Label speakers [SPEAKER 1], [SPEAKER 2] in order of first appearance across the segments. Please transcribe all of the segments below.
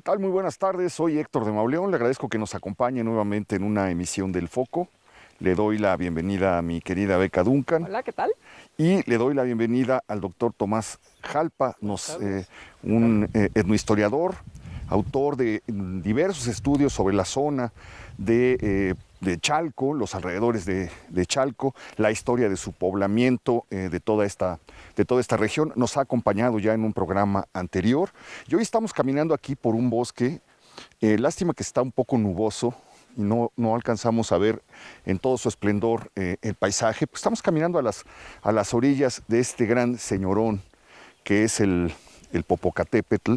[SPEAKER 1] tal? Muy buenas tardes, soy Héctor de Mauleón, le agradezco que nos acompañe nuevamente en una emisión del Foco. Le doy la bienvenida a mi querida Beca Duncan.
[SPEAKER 2] Hola, ¿qué tal?
[SPEAKER 1] Y le doy la bienvenida al doctor Tomás Jalpa, un etnohistoriador, autor de diversos estudios sobre la zona de Chalco, los alrededores de Chalco, la historia de su poblamiento de toda esta región. Nos ha acompañado ya en un programa anterior y hoy estamos caminando aquí por un bosque. Lástima que está un poco nuboso y no alcanzamos a ver en todo su esplendor el paisaje. Pues estamos caminando a las orillas de este gran señorón que es el Popocatépetl.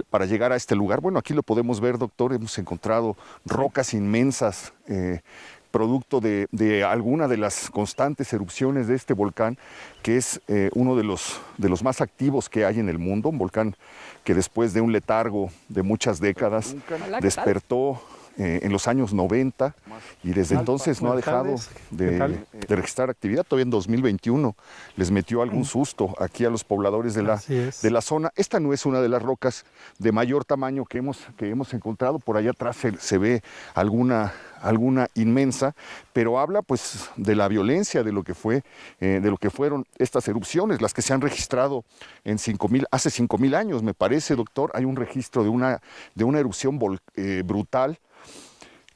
[SPEAKER 1] Para llegar a este lugar, bueno, aquí lo podemos ver, doctor, hemos encontrado rocas inmensas, producto de alguna de las constantes erupciones de este volcán, que es uno de los más activos que hay en el mundo, un volcán que después de un letargo de muchas décadas despertó en los años 90 y desde entonces no ha dejado de registrar actividad. Todavía en 2021 les metió algún susto aquí a los pobladores de la zona. Esta no es una de las rocas de mayor tamaño que hemos encontrado. Por allá atrás se ve alguna inmensa, pero habla pues de la violencia de lo que fueron estas erupciones, las que se han registrado en hace 5,000 años, me parece, doctor. Hay un registro de una erupción brutal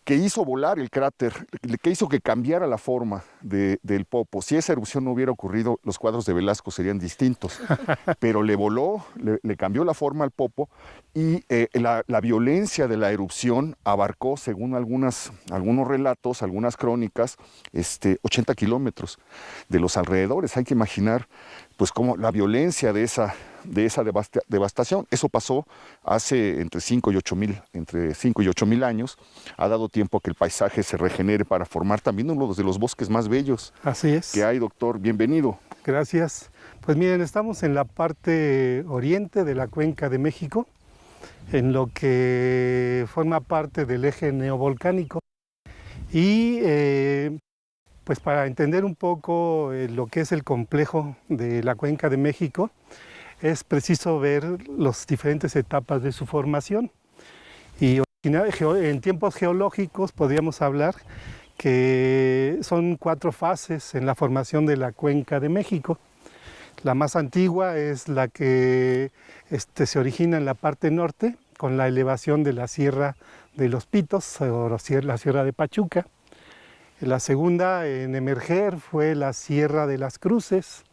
[SPEAKER 1] que hizo volar el cráter, que hizo que cambiara la forma del Popo. Si esa erupción no hubiera ocurrido, los cuadros de Velasco serían distintos, pero le voló, le cambió la forma al Popo y la violencia de la erupción abarcó, según algunos relatos, algunas crónicas, 80 kilómetros de los alrededores. Hay que imaginar pues cómo la violencia de esa devastación. Eso pasó hace entre 5 y 8 mil años. Ha dado tiempo a que el paisaje se regenere para formar también uno de los bosques más bellos que hay, doctor. Bienvenido.
[SPEAKER 3] Gracias. Pues miren, estamos en la parte oriente de la Cuenca de México, en lo que forma parte del eje neovolcánico. Y pues para entender un poco lo que es el complejo de la Cuenca de México, es preciso ver las diferentes etapas de su formación. Y en tiempos geológicos podríamos hablar que son 4 fases en la formación de la Cuenca de México. La más antigua es la que se origina en la parte norte, con la elevación de la Sierra de los Pitos, o la Sierra de Pachuca. La segunda en emerger fue la Sierra de las Cruces,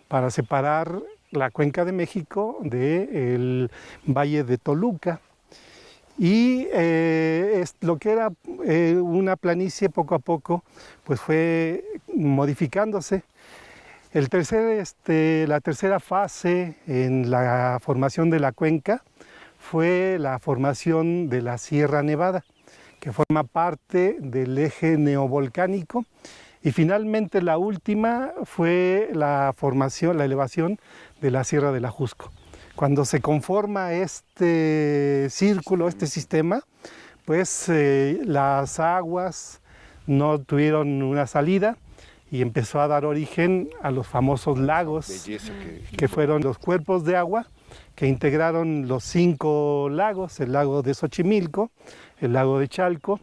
[SPEAKER 3] para separar la Cuenca de México del Valle de Toluca. Y lo que era una planicie, poco a poco pues fue modificándose. La tercera fase en la formación de la cuenca fue la formación de la Sierra Nevada, que forma parte del eje neovolcánico. Y finalmente la última fue la elevación de la Sierra del Ajusco. Cuando se conforma este círculo, este sistema, pues las aguas no tuvieron una salida y empezó a dar origen a los famosos lagos, que fueron los cuerpos de agua que integraron los 5 lagos: el lago de Xochimilco, el lago de Chalco,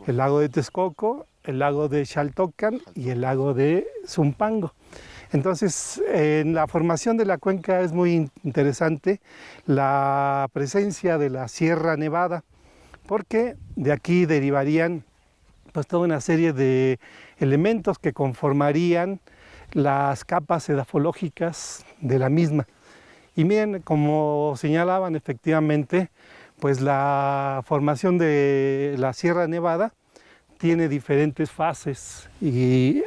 [SPEAKER 3] el lago de Texcoco, el lago de Xaltocan y el lago de Zumpango. Entonces, en la formación de la cuenca es muy interesante la presencia de la Sierra Nevada, porque de aquí derivarían pues toda una serie de elementos que conformarían las capas edafológicas de la misma. Y miren, como señalaban efectivamente, pues la formación de la Sierra Nevada tiene diferentes fases y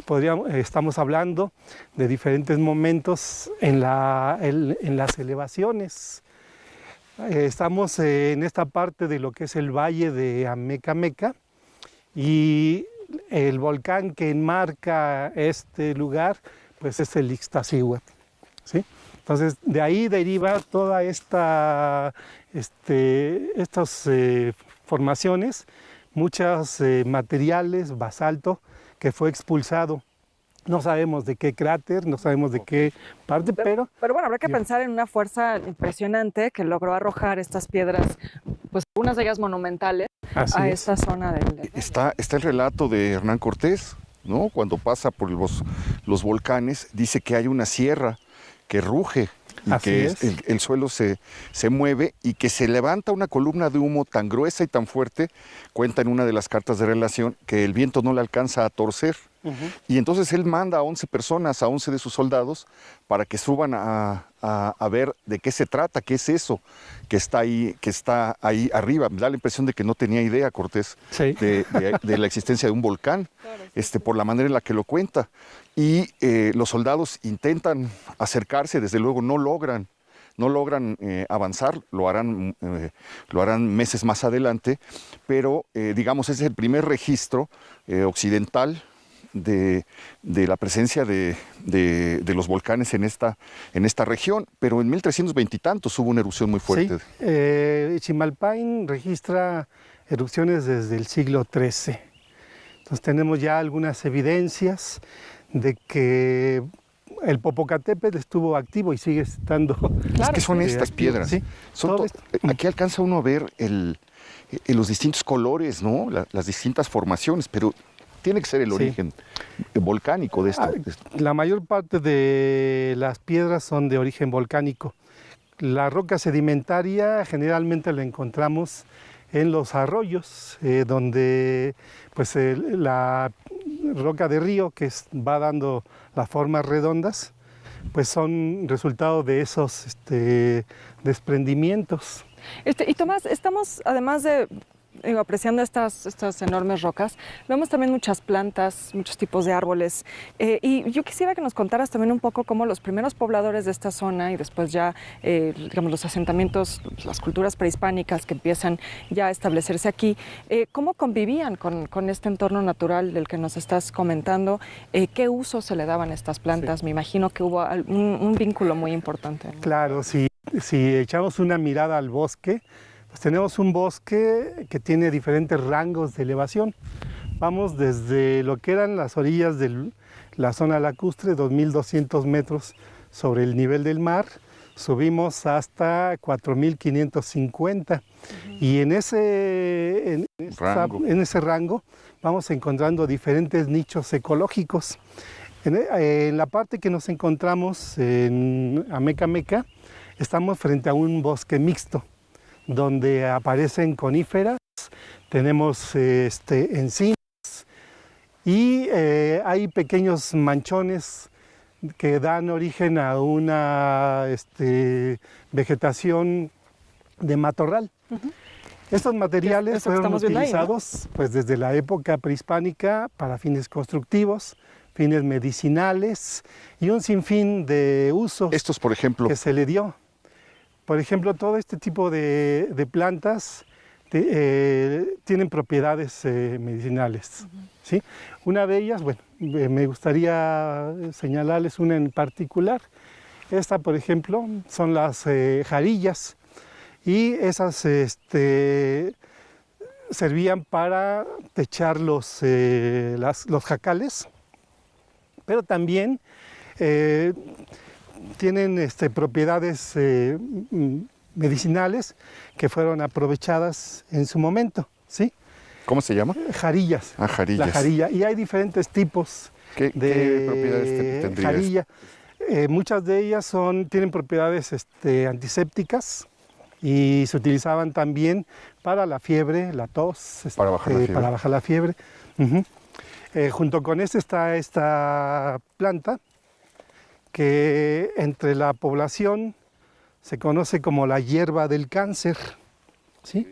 [SPEAKER 3] pues estamos hablando de diferentes momentos en las elevaciones. Estamos en esta parte de lo que es el valle de Amecameca, y el volcán que enmarca este lugar pues es el Ixtaccíhuatl, ¿sí? Entonces de ahí deriva toda estas formaciones, muchos materiales, basalto, que fue expulsado No sabemos de qué cráter, no sabemos de qué parte, pero
[SPEAKER 2] bueno, habrá que pensar en una fuerza impresionante que logró arrojar estas piedras, pues algunas de ellas monumentales, a esta zona del...
[SPEAKER 1] Está el relato de Hernán Cortés, ¿no? Cuando pasa por los volcanes, dice que hay una sierra que ruge y que el suelo se mueve y que se levanta una columna de humo tan gruesa y tan fuerte, cuenta en una de las cartas de relación, que el viento no le alcanza a torcer. Y entonces él manda a 11 personas, a 11 de sus soldados, para que suban a ver de qué se trata, qué es eso que está ahí arriba. Me da la impresión de que no tenía idea Cortés de la existencia de un volcán, por la manera en la que lo cuenta. Y los soldados intentan acercarse, desde luego no logran avanzar, lo harán meses más adelante, pero digamos ese es el primer registro occidental de la presencia de los volcanes en esta región, pero en 1320 y tantos hubo una erupción muy fuerte.
[SPEAKER 3] Sí, Chimalpain registra erupciones desde el siglo XIII. Entonces tenemos ya algunas evidencias de que el Popocatépetl estuvo activo y sigue estando.
[SPEAKER 1] Claro, es que son estas piedras. Sí, aquí alcanza uno a ver los distintos colores, ¿no? Las distintas formaciones, pero tiene que ser el origen volcánico de esto.
[SPEAKER 3] La mayor parte de las piedras son de origen volcánico. La roca sedimentaria generalmente la encontramos en los arroyos, donde pues, la roca de río que va dando las formas redondas, pues son resultado de esos desprendimientos.
[SPEAKER 2] Y Tomás, estamos, además de apreciando estas enormes rocas, vemos también muchas plantas, muchos tipos de árboles. Y yo quisiera que nos contaras también un poco cómo los primeros pobladores de esta zona y después ya, digamos, los asentamientos, las culturas prehispánicas que empiezan ya a establecerse aquí, cómo convivían con este entorno natural del que nos estás comentando, qué uso se le daban a estas plantas. Me imagino que hubo un vínculo muy importante, ¿no?
[SPEAKER 3] Claro, si echamos una mirada al bosque, pues tenemos un bosque que tiene diferentes rangos de elevación. Vamos desde lo que eran las orillas de la zona lacustre, 2.200 metros sobre el nivel del mar, subimos hasta 4.550. Y en ese rango vamos encontrando diferentes nichos ecológicos. En la parte que nos encontramos en Amecameca, estamos frente a un bosque mixto, donde aparecen coníferas, tenemos encinas y hay pequeños manchones que dan origen a una vegetación de matorral. Estos materiales fueron utilizados ahí, ¿no? Pues desde la época prehispánica para fines constructivos, fines medicinales y un sinfín de usos.
[SPEAKER 1] Estos, por ejemplo,
[SPEAKER 3] que se le dio. Por ejemplo, todo este tipo de plantas tienen propiedades medicinales. ¿Sí? Una de ellas, bueno, me gustaría señalarles una en particular. Esta, por ejemplo, son las jarillas, y esas servían para techar los jacales, pero también tienen propiedades medicinales que fueron aprovechadas en su momento, ¿sí?
[SPEAKER 1] ¿Cómo se llama?
[SPEAKER 3] Jarillas.
[SPEAKER 1] Ah, jarillas.
[SPEAKER 3] La jarilla. Y hay diferentes tipos
[SPEAKER 1] ¿Qué propiedades tendría
[SPEAKER 3] jarilla. Muchas de ellas tienen propiedades antisépticas y se utilizaban también para la fiebre, la tos,
[SPEAKER 1] para bajar
[SPEAKER 3] la fiebre. Junto con está esta planta que entre la población se conoce como la hierba del cáncer, ¿sí?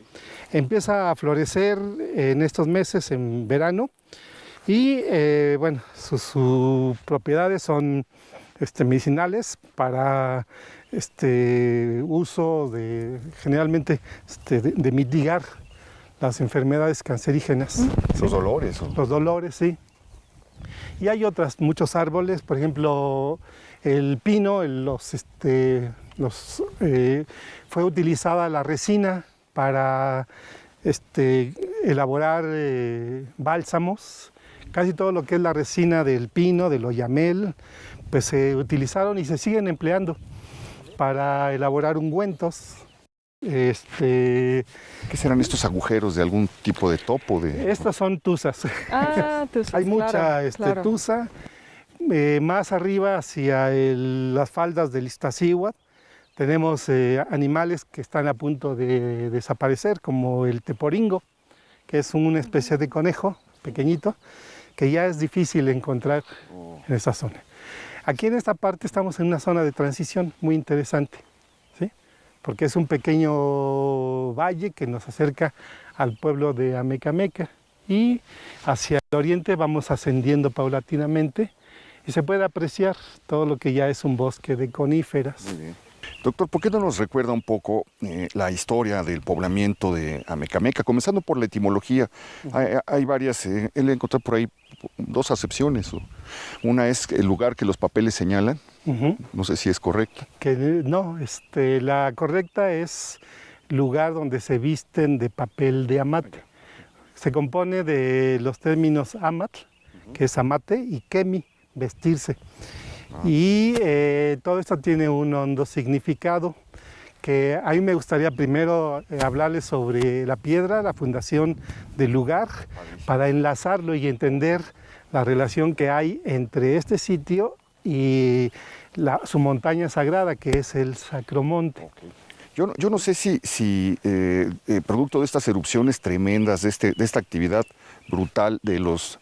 [SPEAKER 3] Empieza a florecer en estos meses, en verano, y bueno, sus propiedades son medicinales para uso generalmente de mitigar las enfermedades cancerígenas.
[SPEAKER 1] ¿Sí? Los
[SPEAKER 3] dolores, sí. Y hay muchos árboles, por ejemplo, el pino, fue utilizada la resina para elaborar bálsamos Casi todo lo que es la resina del pino, del oyamel, pues se utilizaron y se siguen empleando para elaborar ungüentos.
[SPEAKER 1] ¿Qué serán estos agujeros de algún tipo de topo?
[SPEAKER 3] Estas son tuzas.
[SPEAKER 2] Ah, tuzas,
[SPEAKER 3] Hay mucha
[SPEAKER 2] claro, claro.
[SPEAKER 3] tuza. Más arriba, hacia las faldas del Iztaccíhuatl, tenemos animales que están a punto de desaparecer, como el teporingo, que es una especie de conejo pequeñito, que ya es difícil encontrar en esa zona. Aquí en esta parte estamos en una zona de transición muy interesante, ¿sí? Porque es un pequeño valle que nos acerca al pueblo de Amecameca, y hacia el oriente vamos ascendiendo paulatinamente y se puede apreciar todo lo que ya es un bosque de coníferas.
[SPEAKER 1] Muy bien. Doctor, ¿por qué no nos recuerda un poco la historia del poblamiento de Amecameca? Comenzando por la etimología, hay varias, él encontró por ahí dos acepciones. Una es el lugar que los papeles señalan, no sé si es correcta.
[SPEAKER 3] No, la correcta es lugar donde se visten de papel de amate. Se compone de los términos amatl, que es amate, y kemi, vestirse. Y todo esto tiene un hondo significado, que a mí me gustaría primero hablarles sobre la piedra, la fundación del lugar, para enlazarlo y entender la relación que hay entre este sitio y su montaña sagrada, que es el Sacromonte.
[SPEAKER 1] Okay. Yo no sé si producto de estas erupciones tremendas, de esta actividad brutal de los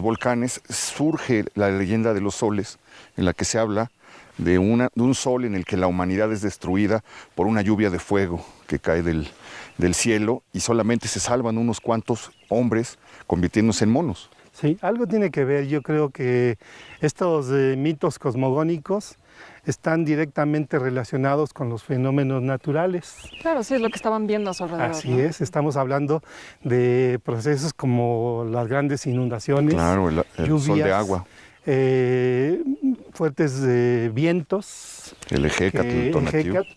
[SPEAKER 1] volcanes, surge la leyenda de los soles, en la que se habla de un sol en el que la humanidad es destruida por una lluvia de fuego que cae del cielo, y solamente se salvan unos cuantos hombres convirtiéndose en monos.
[SPEAKER 3] Sí, algo tiene que ver. Yo creo que estos mitos cosmogónicos están directamente relacionados con los fenómenos naturales.
[SPEAKER 2] Claro, sí, es lo que estaban viendo a su alrededor.
[SPEAKER 3] Así
[SPEAKER 2] ¿no?
[SPEAKER 3] es, estamos hablando de procesos como las grandes inundaciones,
[SPEAKER 1] claro, el
[SPEAKER 3] lluvias,
[SPEAKER 1] sol de agua,
[SPEAKER 3] fuertes vientos,
[SPEAKER 1] el Ejecatl,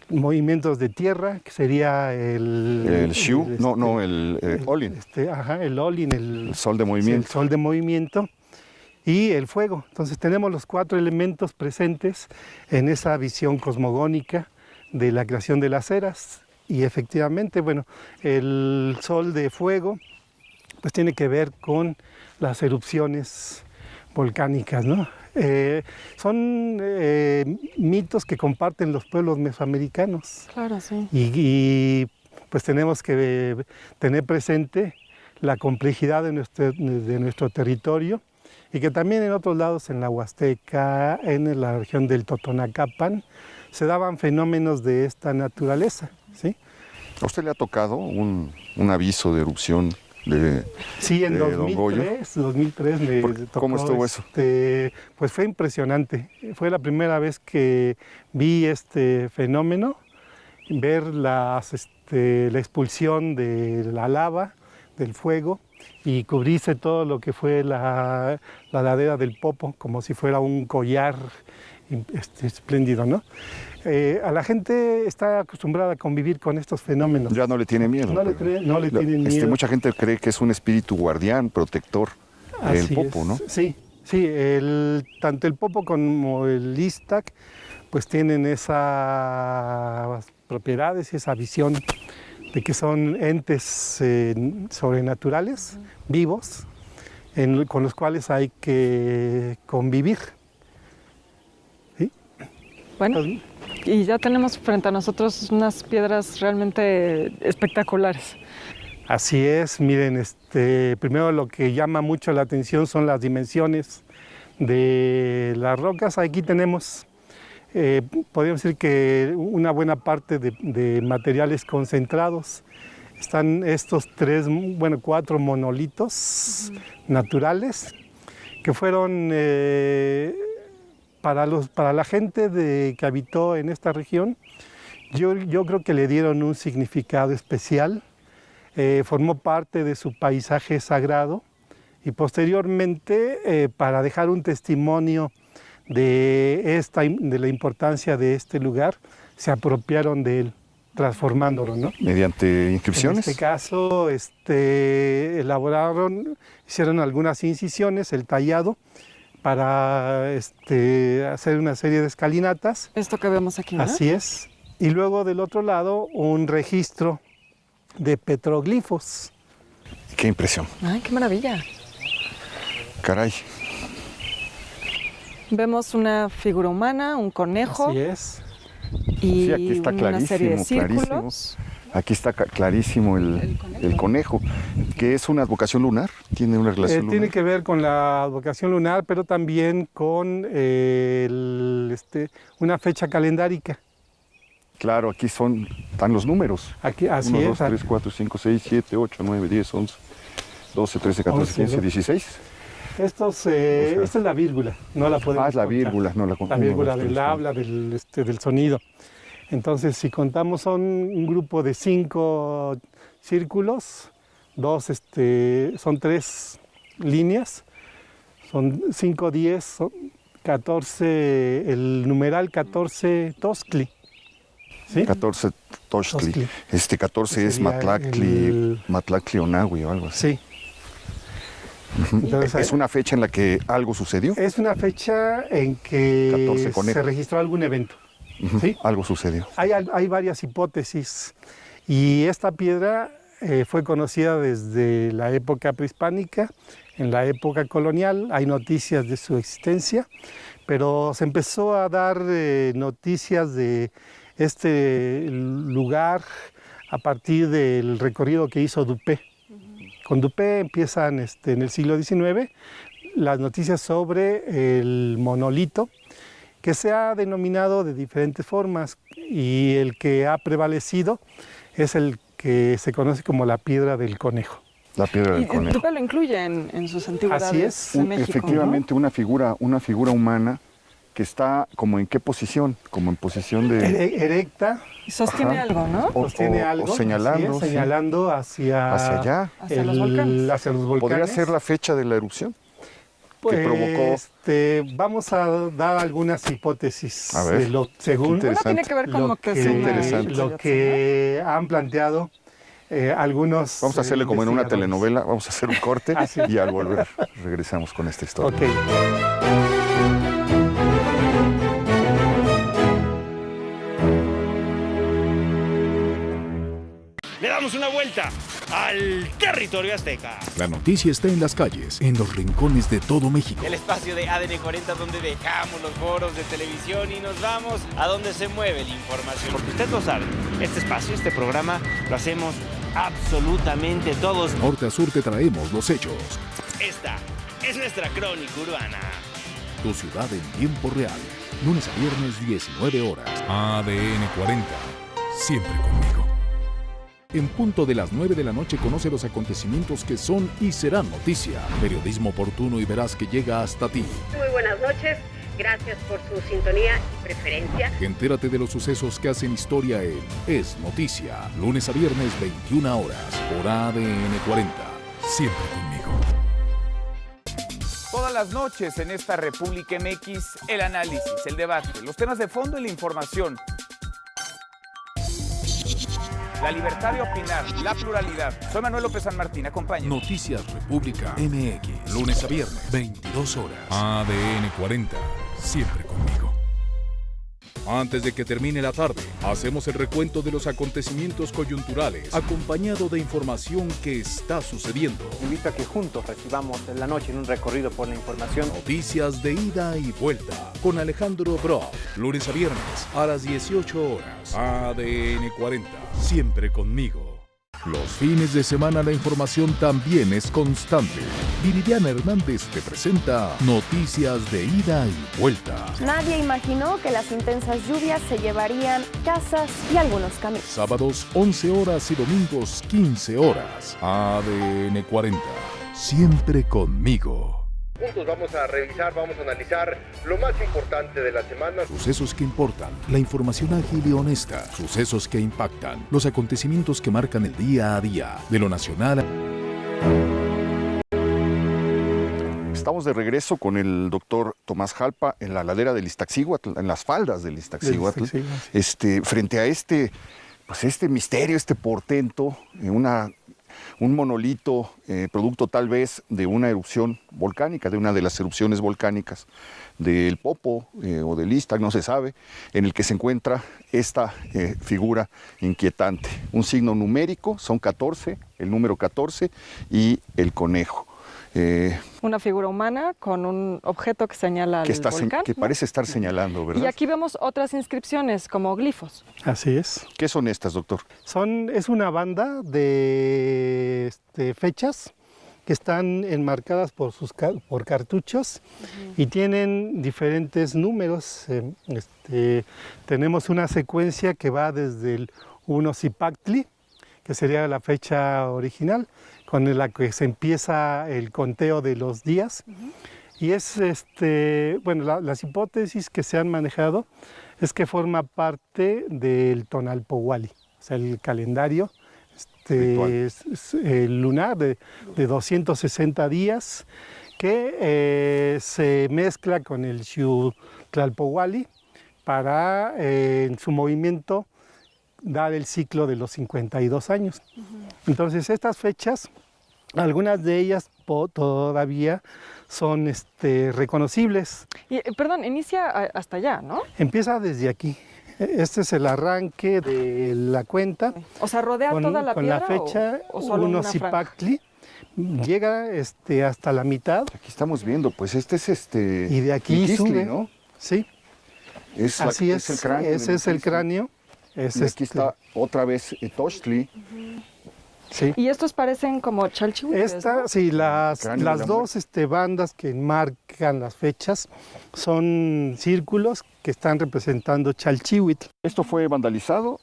[SPEAKER 3] movimientos de tierra, que sería el
[SPEAKER 1] Shu, el Olin.
[SPEAKER 3] El Olin, el
[SPEAKER 1] sol de movimiento.
[SPEAKER 3] El sol de movimiento. Y el fuego. Entonces tenemos los 4 elementos presentes en esa visión cosmogónica de la creación de las eras. Y efectivamente, bueno, el sol de fuego pues tiene que ver con las erupciones volcánicas, ¿no? Son mitos que comparten los pueblos mesoamericanos.
[SPEAKER 2] Claro, sí.
[SPEAKER 3] Y pues tenemos que tener presente la complejidad de nuestro territorio, y que también en otros lados, en la Huasteca, en la región del Totonacapan, se daban fenómenos de esta naturaleza, ¿sí?
[SPEAKER 1] ¿A usted le ha tocado un aviso de erupción
[SPEAKER 3] Sí, en 2003 me tocó.
[SPEAKER 1] ¿Cómo estuvo eso?
[SPEAKER 3] Pues fue impresionante. Fue la primera vez que vi este fenómeno, ver la expulsión de la lava, del fuego, y cubrirse todo lo que fue la ladera del Popo, como si fuera un collar espléndido, ¿no? A la gente está acostumbrada a convivir con estos fenómenos.
[SPEAKER 1] Ya no le tiene miedo.
[SPEAKER 3] No le tienen miedo.
[SPEAKER 1] Mucha gente cree que es un espíritu guardián, protector del Popo, ¿no?
[SPEAKER 3] Sí, tanto el Popo como el Iztac pues tienen esas propiedades y esa visión de que son entes sobrenaturales, vivos, con los cuales hay que convivir. ¿Sí?
[SPEAKER 2] Bueno, y ya tenemos frente a nosotros unas piedras realmente espectaculares.
[SPEAKER 3] Así es, miren, primero lo que llama mucho la atención son las dimensiones de las rocas. Aquí tenemos, podríamos decir que una buena parte de materiales concentrados. Están estos 4 monolitos naturales que fueron para la gente que habitó en esta región. Yo creo que le dieron un significado especial. Formó parte de su paisaje sagrado, y posteriormente, para dejar un testimonio de la importancia de este lugar, se apropiaron de él. transformándolo, ¿no?
[SPEAKER 1] Mediante inscripciones.
[SPEAKER 3] En este caso, hicieron algunas incisiones, el tallado, para hacer una serie de escalinatas.
[SPEAKER 2] Esto que vemos aquí, ¿no?
[SPEAKER 3] Así es. Y luego del otro lado, un registro de petroglifos.
[SPEAKER 1] Qué impresión.
[SPEAKER 2] Ay, qué maravilla.
[SPEAKER 1] Caray.
[SPEAKER 2] Vemos una figura humana, un conejo.
[SPEAKER 3] Así es.
[SPEAKER 2] Y
[SPEAKER 1] Sí, aquí está
[SPEAKER 2] una serie de
[SPEAKER 1] clarísimo,
[SPEAKER 2] círculos.
[SPEAKER 1] Aquí está clarísimo el conejo, que es una advocación lunar, tiene una relación lunar.
[SPEAKER 3] Tiene que ver con la advocación lunar, pero también con una fecha calendárica.
[SPEAKER 1] Claro, aquí están los números.
[SPEAKER 3] Aquí, así
[SPEAKER 1] 1,
[SPEAKER 3] es.
[SPEAKER 1] 2, 3, 4, 5, 6, 7, 8, 9, 10, 11, 12, 13, 14, 15, 16.
[SPEAKER 3] Esta es la vírgula, no la podemos
[SPEAKER 1] Es la
[SPEAKER 3] contar.
[SPEAKER 1] vírgula, no la
[SPEAKER 3] La vírgula del habla, del sonido. Entonces, si contamos, son un grupo de 5 círculos, son 3 líneas, son 5, 10, son 14, el numeral 14 Toscli. ¿Sí?
[SPEAKER 1] 14 Tochtli. 14 es
[SPEAKER 3] Sería
[SPEAKER 1] Matlactli Onagui o algo así.
[SPEAKER 3] Sí. Entonces,
[SPEAKER 1] ¿Es una fecha en la que algo sucedió?
[SPEAKER 3] es una fecha en que
[SPEAKER 1] 14 conejos.
[SPEAKER 3] se registró algún evento.
[SPEAKER 1] Ujú,
[SPEAKER 3] ¿Sí?
[SPEAKER 1] algo sucedió.
[SPEAKER 3] Hay varias hipótesis y esta piedra fue conocida desde la época prehispánica, en la época colonial, hay noticias de su existencia, pero se empezó a dar noticias de este lugar a partir del recorrido que hizo Dupé. Con Dupé empiezan en el siglo XIX las noticias sobre el monolito, que se ha denominado de diferentes formas y el que ha prevalecido es el que se conoce como la piedra del conejo.
[SPEAKER 1] La piedra del
[SPEAKER 2] Y
[SPEAKER 1] conejo.
[SPEAKER 2] Dupé lo incluye en sus antigüedades
[SPEAKER 3] Así es.
[SPEAKER 2] de México,
[SPEAKER 1] Efectivamente, una figura humana que está como en qué posición, como en posición de
[SPEAKER 3] Erecta,
[SPEAKER 2] ¿no? Y sostiene
[SPEAKER 1] Ajá.
[SPEAKER 2] algo, ¿no?
[SPEAKER 3] sostiene algo,
[SPEAKER 1] o señalando,
[SPEAKER 3] así es,
[SPEAKER 1] sí.
[SPEAKER 3] señalando hacia
[SPEAKER 1] hacia allá.
[SPEAKER 2] Hacia los volcanes.
[SPEAKER 3] hacia los volcanes.
[SPEAKER 1] ¿Podría ser la fecha de la erupción?
[SPEAKER 3] Pues,
[SPEAKER 1] provocó-
[SPEAKER 3] vamos a dar algunas hipótesis
[SPEAKER 1] A ver,
[SPEAKER 3] de lo, según
[SPEAKER 1] qué
[SPEAKER 2] Uno tiene que ver con
[SPEAKER 3] lo
[SPEAKER 2] Moctezuma.
[SPEAKER 1] interesante.
[SPEAKER 3] lo que han planteado algunos
[SPEAKER 1] Vamos a hacerle como en una
[SPEAKER 3] investigadores.
[SPEAKER 1] telenovela, vamos a hacer un corte
[SPEAKER 3] Ah, sí.
[SPEAKER 1] y al volver regresamos con esta historia.
[SPEAKER 3] Ok.
[SPEAKER 4] Le damos una vuelta al territorio azteca.
[SPEAKER 5] La noticia está en las calles, en los rincones de todo México.
[SPEAKER 4] El espacio de ADN 40 donde dejamos los foros de televisión y nos vamos a donde se mueve la información. Porque usted lo sabe, este espacio, este programa, lo hacemos absolutamente todos.
[SPEAKER 5] Norte a sur te traemos los hechos.
[SPEAKER 4] Esta es nuestra crónica urbana.
[SPEAKER 5] Tu ciudad en tiempo real. Lunes a viernes, 19 horas. ADN 40. Siempre conmigo. En punto de las 9 de la noche conoce los acontecimientos que son y serán noticia. Periodismo oportuno y veraz que llega hasta ti.
[SPEAKER 6] Muy buenas noches, gracias por su sintonía y preferencia.
[SPEAKER 5] Entérate de los sucesos que hacen historia en Es Noticia. Lunes a viernes, 21 horas. Por ADN 40. Siempre conmigo.
[SPEAKER 7] Todas las noches en esta República MX, el análisis, el debate, los temas de fondo y la información. La libertad de opinar, la pluralidad. Soy Manuel López San Martín, acompáñenos.
[SPEAKER 5] Noticias República MX. Lunes a viernes, 22 horas. ADN 40. Siempre conmigo. Antes de que termine la tarde, hacemos el recuento de los acontecimientos coyunturales, acompañado de información que está sucediendo.
[SPEAKER 8] Invito a que juntos recibamos en la noche en un recorrido por la información.
[SPEAKER 5] Noticias de ida y vuelta con Alejandro Brock. Lunes a viernes a las 18 horas. ADN 40. Siempre conmigo. Los fines de semana la información también es constante. Viridiana Hernández te presenta Noticias de ida y vuelta.
[SPEAKER 9] Nadie imaginó que las intensas lluvias se llevarían casas y algunos caminos.
[SPEAKER 5] Sábados 11 horas y domingos 15 horas. ADN 40. Siempre conmigo.
[SPEAKER 10] Juntos vamos a revisar, vamos a analizar lo más importante de la semana.
[SPEAKER 5] Sucesos que importan, la información ágil y honesta, sucesos que impactan, los acontecimientos que marcan el día a día, de lo nacional.
[SPEAKER 1] Estamos de regreso con el doctor Tomás Jalpa en la ladera del Iztaccíhuatl, en las faldas del Iztaccíhuatl, frente a este pues este misterio, este portento, un monolito, producto tal vez de una erupción volcánica, de una de las erupciones volcánicas del Popo o del Iztac, no se sabe, en el que se encuentra esta figura inquietante. Un signo numérico, son 14, el número 14 y el conejo.
[SPEAKER 2] Una figura humana con un objeto que señala al volcán,
[SPEAKER 1] que parece estar señalando, ¿verdad?
[SPEAKER 2] Y aquí vemos otras inscripciones como glifos.
[SPEAKER 3] Así es.
[SPEAKER 1] ¿Qué son estas, doctor?
[SPEAKER 3] Es una banda de fechas que están enmarcadas por cartuchos y tienen diferentes números. Tenemos una secuencia que va desde el 1 Zipactli, que sería la fecha original, con la que se empieza el conteo de los días. Y es, bueno, las hipótesis que se han manejado es que forma parte del Tonalpohualli, o sea, el calendario lunar de 260 días que se mezcla con el Xiuhtlalpohualli para, en su movimiento, dar el ciclo de los 52 años. Entonces, estas fechas, algunas de ellas todavía son reconocibles.
[SPEAKER 2] Y, perdón, inicia hasta allá, ¿no?
[SPEAKER 3] Empieza desde aquí. Este es el arranque de la cuenta.
[SPEAKER 2] O sea, rodea toda la piedra.
[SPEAKER 3] Con la fecha
[SPEAKER 2] o solo
[SPEAKER 3] 1
[SPEAKER 2] una
[SPEAKER 3] Zipactli, llega hasta la mitad.
[SPEAKER 1] Aquí estamos viendo, pues este es
[SPEAKER 3] y de aquí
[SPEAKER 1] Miquistli,
[SPEAKER 3] sube,
[SPEAKER 1] ¿no?
[SPEAKER 3] Sí.
[SPEAKER 1] Así es el cráneo.
[SPEAKER 3] Ese es el cráneo.
[SPEAKER 1] Y aquí está otra vez Tochtli.
[SPEAKER 3] Sí.
[SPEAKER 2] Y estos parecen como chalchihuites, ¿no?
[SPEAKER 3] Sí, las dos bandas que marcan las fechas son círculos que están representando Chalchihuitl.
[SPEAKER 1] ¿Esto fue vandalizado?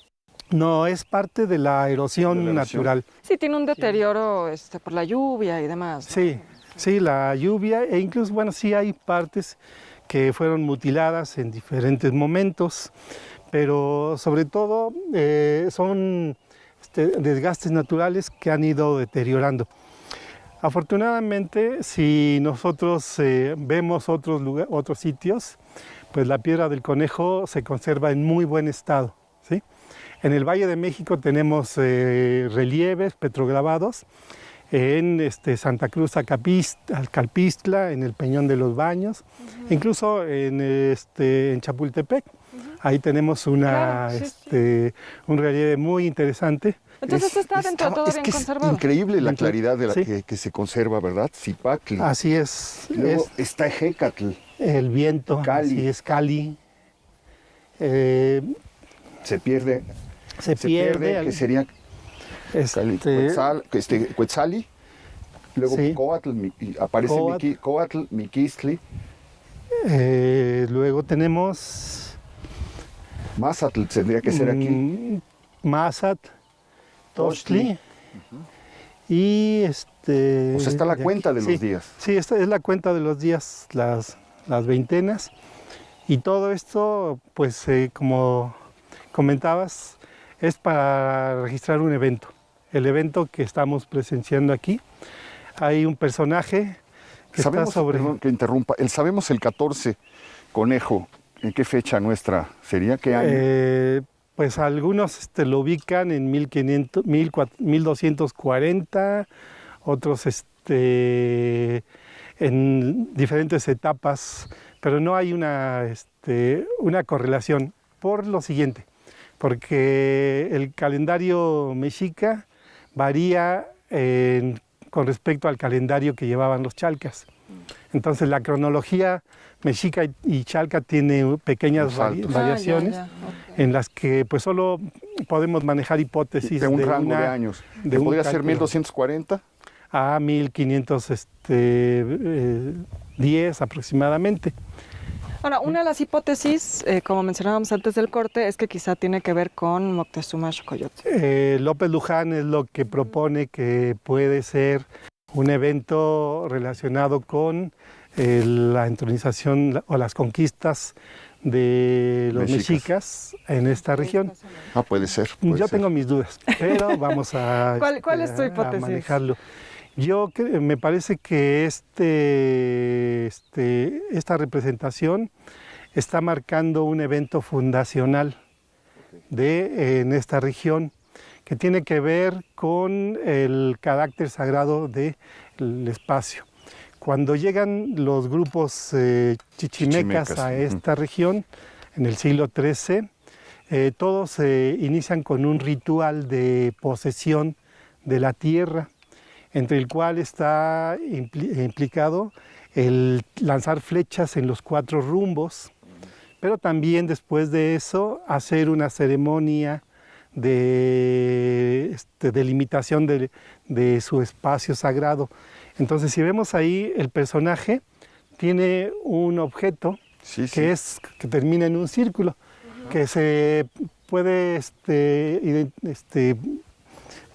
[SPEAKER 3] No, es parte de la erosión natural.
[SPEAKER 2] Sí, tiene un deterioro por la lluvia y demás, ¿no?
[SPEAKER 3] Sí, la lluvia e incluso, bueno, sí hay partes que fueron mutiladas en diferentes momentos, pero sobre todo son desgastes naturales que han ido deteriorando. Afortunadamente, si nosotros vemos otros sitios, pues la piedra del conejo se conserva en muy buen estado, ¿sí? En el Valle de México tenemos relieves petrograbados en Santa Cruz Calpistla, en el Peñón de los Baños, incluso en Chapultepec. Ahí tenemos un relieve muy interesante.
[SPEAKER 2] Entonces está dentro de todo bien conservado.
[SPEAKER 1] Es increíble la claridad de la que se conserva, ¿verdad? Zipactli.
[SPEAKER 3] Así es.
[SPEAKER 1] Luego está Ejecatl.
[SPEAKER 3] El viento,
[SPEAKER 1] Cali.
[SPEAKER 3] Así es, Cali.
[SPEAKER 1] Se pierde. Que sería Quetzali. Luego Coatl, aparece Coatl, Miquistli.
[SPEAKER 3] Luego tenemos
[SPEAKER 1] Mazatl, tendría que ser aquí.
[SPEAKER 3] Mazatl, Tochtli. Y
[SPEAKER 1] o sea, está la cuenta de los días.
[SPEAKER 3] Sí, esta es la cuenta de los días, las veintenas. Y todo esto, pues como comentabas, es para registrar un evento. El evento que estamos presenciando aquí. Hay un personaje que está sobre...
[SPEAKER 1] Perdón que interrumpa. Sabemos el 14 conejo. ¿En qué fecha nuestra sería? ¿Qué año?
[SPEAKER 3] Pues algunos lo ubican en 1240, otros en diferentes etapas, pero no hay una correlación por lo siguiente, porque el calendario mexica varía con respecto al calendario que llevaban los chalcas. Entonces la cronología mexica y chalca tiene pequeñas variaciones en las que pues solo podemos manejar hipótesis
[SPEAKER 1] de un rango de años. ¿Podría ser 1240?
[SPEAKER 3] A 1510 aproximadamente.
[SPEAKER 2] Ahora, una de las hipótesis, como mencionábamos antes del corte, es que quizá tiene que ver con Moctezuma Xocoyotzin.
[SPEAKER 3] López Luján es lo que propone que puede ser un evento relacionado con la entronización o las conquistas de los mexicas en esta región.
[SPEAKER 1] Puede ser.
[SPEAKER 3] Yo tengo mis dudas, pero vamos a,
[SPEAKER 2] ¿Cuál es tu hipótesis?
[SPEAKER 3] A manejarlo. Me parece que esta representación está marcando un evento fundacional en esta región, que tiene que ver con el carácter sagrado del espacio. Cuando llegan los grupos chichimecas a esta región, en el siglo XIII, todos inician con un ritual de posesión de la tierra, entre el cual está implicado el lanzar flechas en los 4 rumbos, pero también después de eso hacer una ceremonia de delimitación de su espacio sagrado. Entonces, si vemos ahí, el personaje tiene un objeto que termina en un círculo, que se puede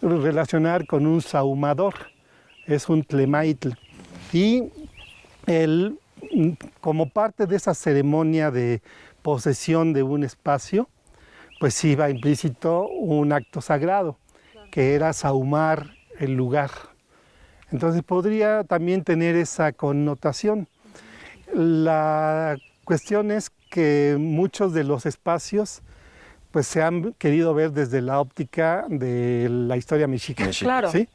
[SPEAKER 3] relacionar con un sahumador, es un tlemaitl. Y él, como parte de esa ceremonia de posesión de un espacio, pues iba implícito un acto sagrado, que era sahumar el lugar. Entonces podría también tener esa connotación. La cuestión es que muchos de los espacios pues se han querido ver desde la óptica de la historia mexica.
[SPEAKER 2] Claro.
[SPEAKER 3] ¿Sí?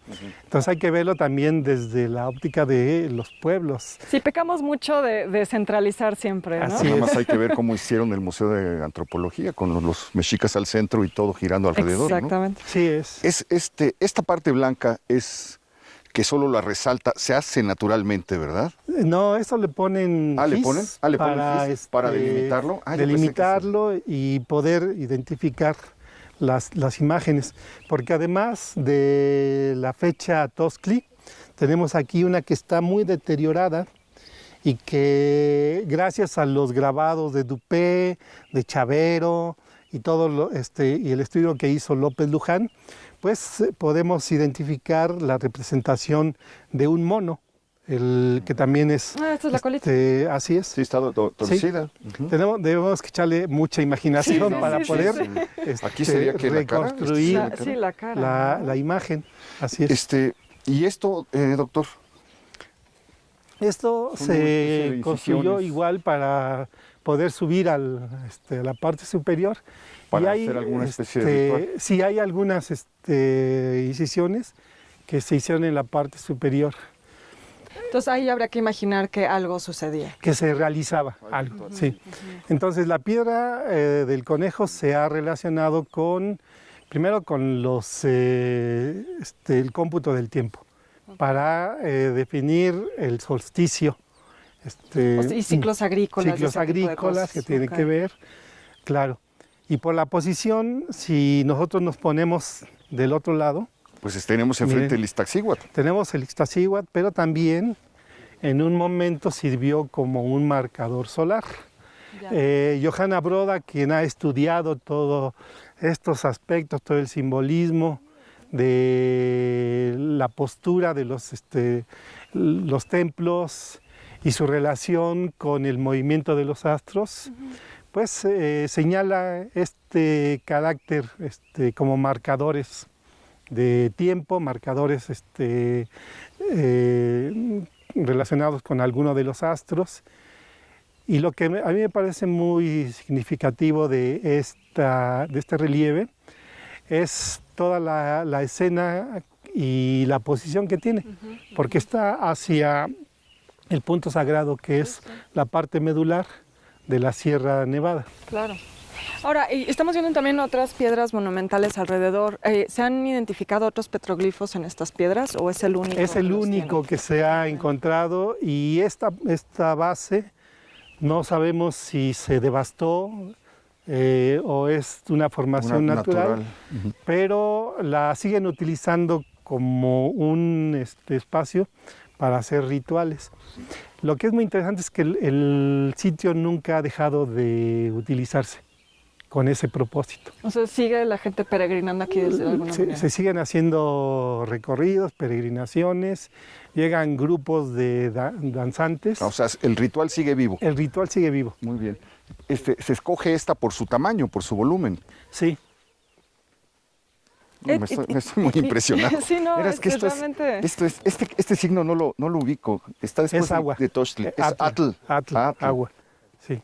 [SPEAKER 3] Entonces hay que verlo también desde la óptica de los pueblos.
[SPEAKER 2] Sí, pecamos mucho de centralizar siempre, ¿no?
[SPEAKER 1] Nada más hay que ver cómo hicieron el Museo de Antropología, con los mexicas al centro y todo girando alrededor.
[SPEAKER 2] Exactamente.
[SPEAKER 1] ¿No?
[SPEAKER 3] Sí es.
[SPEAKER 1] Esta parte blanca es que solo la resalta, se hace naturalmente, ¿verdad?
[SPEAKER 3] No, eso le ponen
[SPEAKER 1] ¿le
[SPEAKER 3] gis
[SPEAKER 1] ponen? ¿Le ponen gis para delimitarlo?
[SPEAKER 3] Delimitarlo y poder identificar las imágenes. Porque además de la fecha Toscli, tenemos aquí una que está muy deteriorada y que gracias a los grabados de Dupé, de Chavero y todo y el estudio que hizo López Luján, pues podemos identificar la representación de un mono, el que también es...
[SPEAKER 2] esta es la colita.
[SPEAKER 3] Así es.
[SPEAKER 1] Sí, está torcida.
[SPEAKER 3] Sí. Debemos que echarle mucha imaginación para poder
[SPEAKER 1] aquí sería que
[SPEAKER 3] reconstruir
[SPEAKER 2] la cara.
[SPEAKER 3] La imagen. Así es.
[SPEAKER 1] ¿Y esto, doctor?
[SPEAKER 3] Esto se construyó igual para poder subir a la parte superior.
[SPEAKER 1] Para hacer alguna especie de ritual.
[SPEAKER 3] Sí, hay algunas incisiones que se hicieron en la parte superior.
[SPEAKER 2] Entonces ahí habría que imaginar que algo sucedía.
[SPEAKER 3] Que se realizaba algo, sí. Entonces la piedra del conejo se ha relacionado primero con el cómputo del tiempo, para definir el solsticio.
[SPEAKER 2] Y ciclos agrícolas.
[SPEAKER 3] Ciclos agrícolas que tienen que ver, claro. Y por la posición, si nosotros nos ponemos del otro lado...
[SPEAKER 1] Pues tenemos enfrente el Iztaccíhuatl.
[SPEAKER 3] Tenemos el Iztaccíhuatl, pero también en un momento sirvió como un marcador solar. Johanna Broda, quien ha estudiado todos estos aspectos, todo el simbolismo de la postura de los templos y su relación con el movimiento de los astros, pues señala este carácter como marcadores de tiempo, marcadores relacionados con alguno de los astros. Y lo que a mí me parece muy significativo de este relieve es toda la escena y la posición que tiene, porque está hacia el punto sagrado que es la parte medular de la Sierra Nevada.
[SPEAKER 2] Claro. Ahora, y estamos viendo también otras piedras monumentales alrededor. ¿Se han identificado otros petroglifos en estas piedras o es el único?
[SPEAKER 3] Es el único que se ha encontrado, y esta base no sabemos si se devastó o es una formación natural. Pero la siguen utilizando como un espacio para hacer rituales. Lo que es muy interesante es que el sitio nunca ha dejado de utilizarse con ese propósito.
[SPEAKER 2] O sea, ¿sigue la gente peregrinando aquí desde alguna manera?
[SPEAKER 3] Se siguen haciendo recorridos, peregrinaciones, llegan grupos de danzantes.
[SPEAKER 1] O sea, el ritual sigue vivo.
[SPEAKER 3] El ritual sigue vivo.
[SPEAKER 1] Muy bien. Se escoge esta por su tamaño, por su volumen.
[SPEAKER 3] Sí.
[SPEAKER 1] No, me estoy muy impresionado.
[SPEAKER 2] Sí, no,
[SPEAKER 1] es que
[SPEAKER 2] realmente...
[SPEAKER 1] este signo no lo ubico. Está después
[SPEAKER 3] es agua.
[SPEAKER 1] de Tochtli. Es Atl.
[SPEAKER 3] Agua, sí.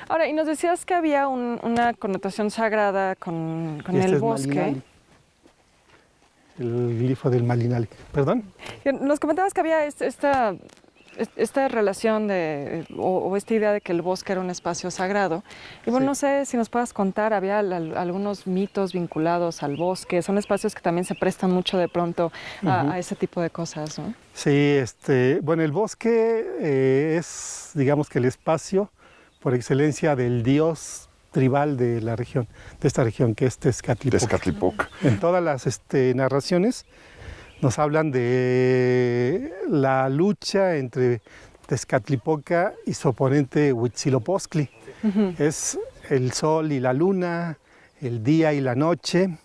[SPEAKER 2] Ahora, y nos decías que había una connotación sagrada con el bosque.
[SPEAKER 3] Malinali. El glifo del Malinali. ¿Perdón?
[SPEAKER 2] Nos comentabas que había esta relación o esta idea de que el bosque era un espacio sagrado. Y bueno, no sé si nos puedas contar, había algunos mitos vinculados al bosque. Son espacios que también se prestan mucho de pronto a ese tipo de cosas, ¿no?
[SPEAKER 3] Sí, bueno, el bosque es, digamos que el espacio por excelencia del dios tribal de la región, de esta región, que es Tezcatlipoca. En todas las narraciones nos hablan de la lucha entre Tezcatlipoca y su oponente Huitzilopochtli. Es el sol y la luna, el día y la noche,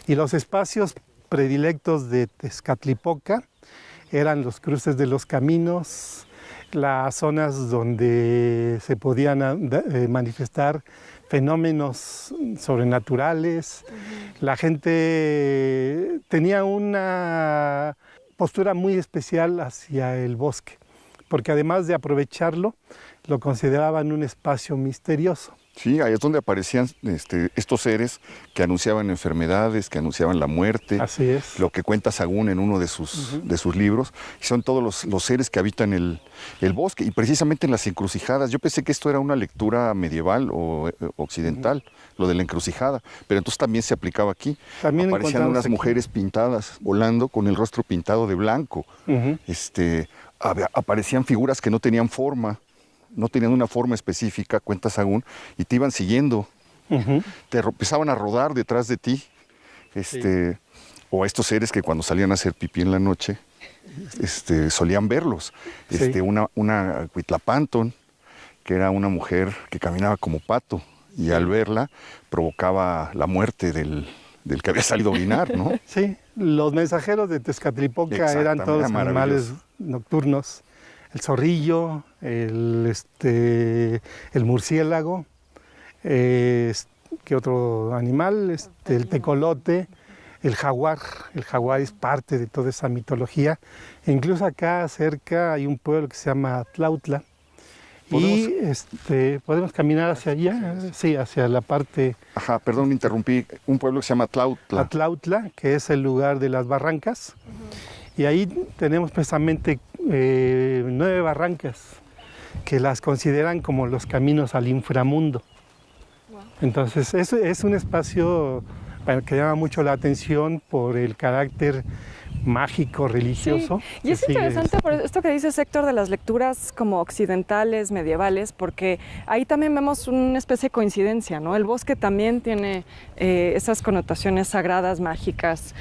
[SPEAKER 3] y los espacios predilectos de Tezcatlipoca eran los cruces de los caminos, las zonas donde se podían manifestar fenómenos sobrenaturales. La gente tenía una postura muy especial hacia el bosque, porque además de aprovecharlo, lo consideraban un espacio misterioso.
[SPEAKER 1] Sí, ahí es donde aparecían estos seres que anunciaban enfermedades, que anunciaban la muerte.
[SPEAKER 3] Así es.
[SPEAKER 1] Lo que cuenta Sagún en uno de sus libros. Y son todos los seres que habitan el bosque. Y precisamente en las encrucijadas. Yo pensé que esto era una lectura medieval o occidental, lo de la encrucijada. Pero entonces también se aplicaba aquí. También aparecían unas mujeres pintadas, volando con el rostro pintado de blanco. Aparecían figuras que no tenían forma. No tenían una forma específica, cuenta Sagún, y te iban siguiendo. Te empezaban a rodar detrás de ti. O estos seres que cuando salían a hacer pipí en la noche, solían verlos. Una Huitlapanton, que era una mujer que caminaba como pato, y al verla provocaba la muerte del que había salido a orinar, ¿no?
[SPEAKER 3] Sí, los mensajeros de Tezcatlipoca eran todos animales nocturnos. El zorrillo, el murciélago, ¿qué otro animal? El tecolote, el jaguar. El jaguar es parte de toda esa mitología. E incluso acá cerca hay un pueblo que se llama Tlautla. Y podemos caminar hacia allá, sí, hacia la parte...
[SPEAKER 1] Ajá, perdón, me interrumpí. Un pueblo que se llama Tlautla.
[SPEAKER 3] Tlautla, que es el lugar de las barrancas. Y ahí tenemos precisamente 9 barrancas que las consideran como los caminos al inframundo. Entonces, es un espacio que llama mucho la atención por el carácter mágico, religioso.
[SPEAKER 2] Sí. Y es interesante por esto que dices, Héctor, de las lecturas como occidentales, medievales, porque ahí también vemos una especie de coincidencia, ¿no? El bosque también tiene esas connotaciones sagradas, mágicas,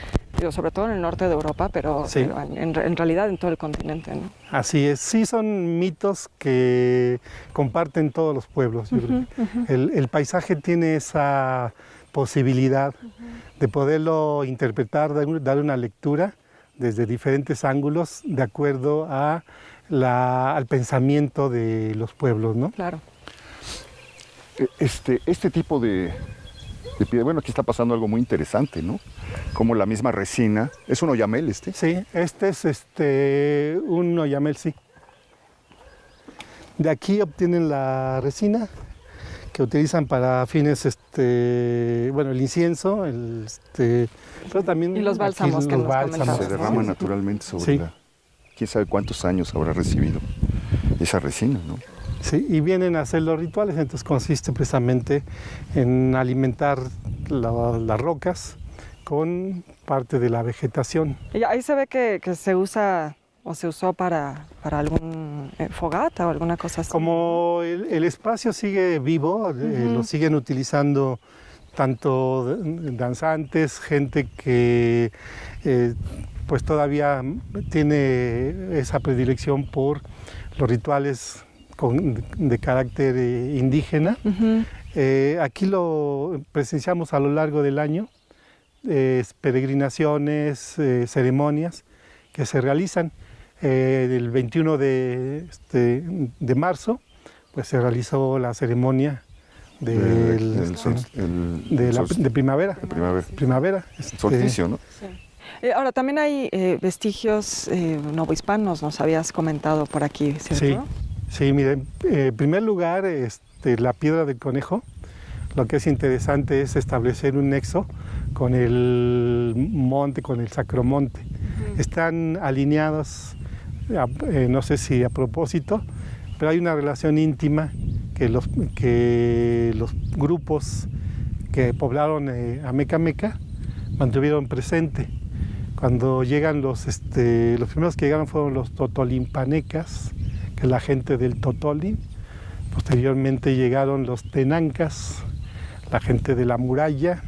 [SPEAKER 2] sobre todo en el norte de Europa, pero en realidad en todo el continente, ¿no?
[SPEAKER 3] Así es, sí son mitos que comparten todos los pueblos. Yo creo. El paisaje tiene esa posibilidad de poderlo interpretar, dar una lectura desde diferentes ángulos de acuerdo al pensamiento de los pueblos, ¿no?
[SPEAKER 2] Claro.
[SPEAKER 1] Este tipo de piedra, bueno, aquí está pasando algo muy interesante, ¿no? Como la misma resina, ¿es un oyamel
[SPEAKER 3] Sí, este es un oyamel, sí. De aquí obtienen la resina que utilizan para fines, bueno, el incienso, pero también...
[SPEAKER 2] Y los bálsamos que nos comentabas.
[SPEAKER 1] Se derrama naturalmente sobre quién sabe cuántos años habrá recibido esa resina, ¿no?
[SPEAKER 3] Sí, y vienen a hacer los rituales, entonces consiste precisamente en alimentar las rocas con parte de la vegetación.
[SPEAKER 2] Y ahí se ve que se usa o se usó para algún fogata o alguna cosa así.
[SPEAKER 3] Como el espacio sigue vivo, lo siguen utilizando tanto danzantes, gente que pues todavía tiene esa predilección por los rituales de carácter indígena. Aquí lo presenciamos a lo largo del año, peregrinaciones, ceremonias que se realizan. El 21 de marzo pues se realizó la ceremonia de primavera.
[SPEAKER 1] Solsticio, ¿no?
[SPEAKER 2] Sí. Ahora, también hay vestigios novohispanos, nos habías comentado por aquí, ¿cierto?
[SPEAKER 3] Sí, miren, en primer lugar, la Piedra del Conejo, lo que es interesante es establecer un nexo con el monte, con el Sacromonte. Están alineados, no sé si a propósito, pero hay una relación íntima que los grupos que poblaron Amecameca mantuvieron presente. Cuando llegan los primeros que llegaron fueron los totolimpanecas, que es la gente del Totolin. Posteriormente llegaron los tenancas, la gente de la muralla.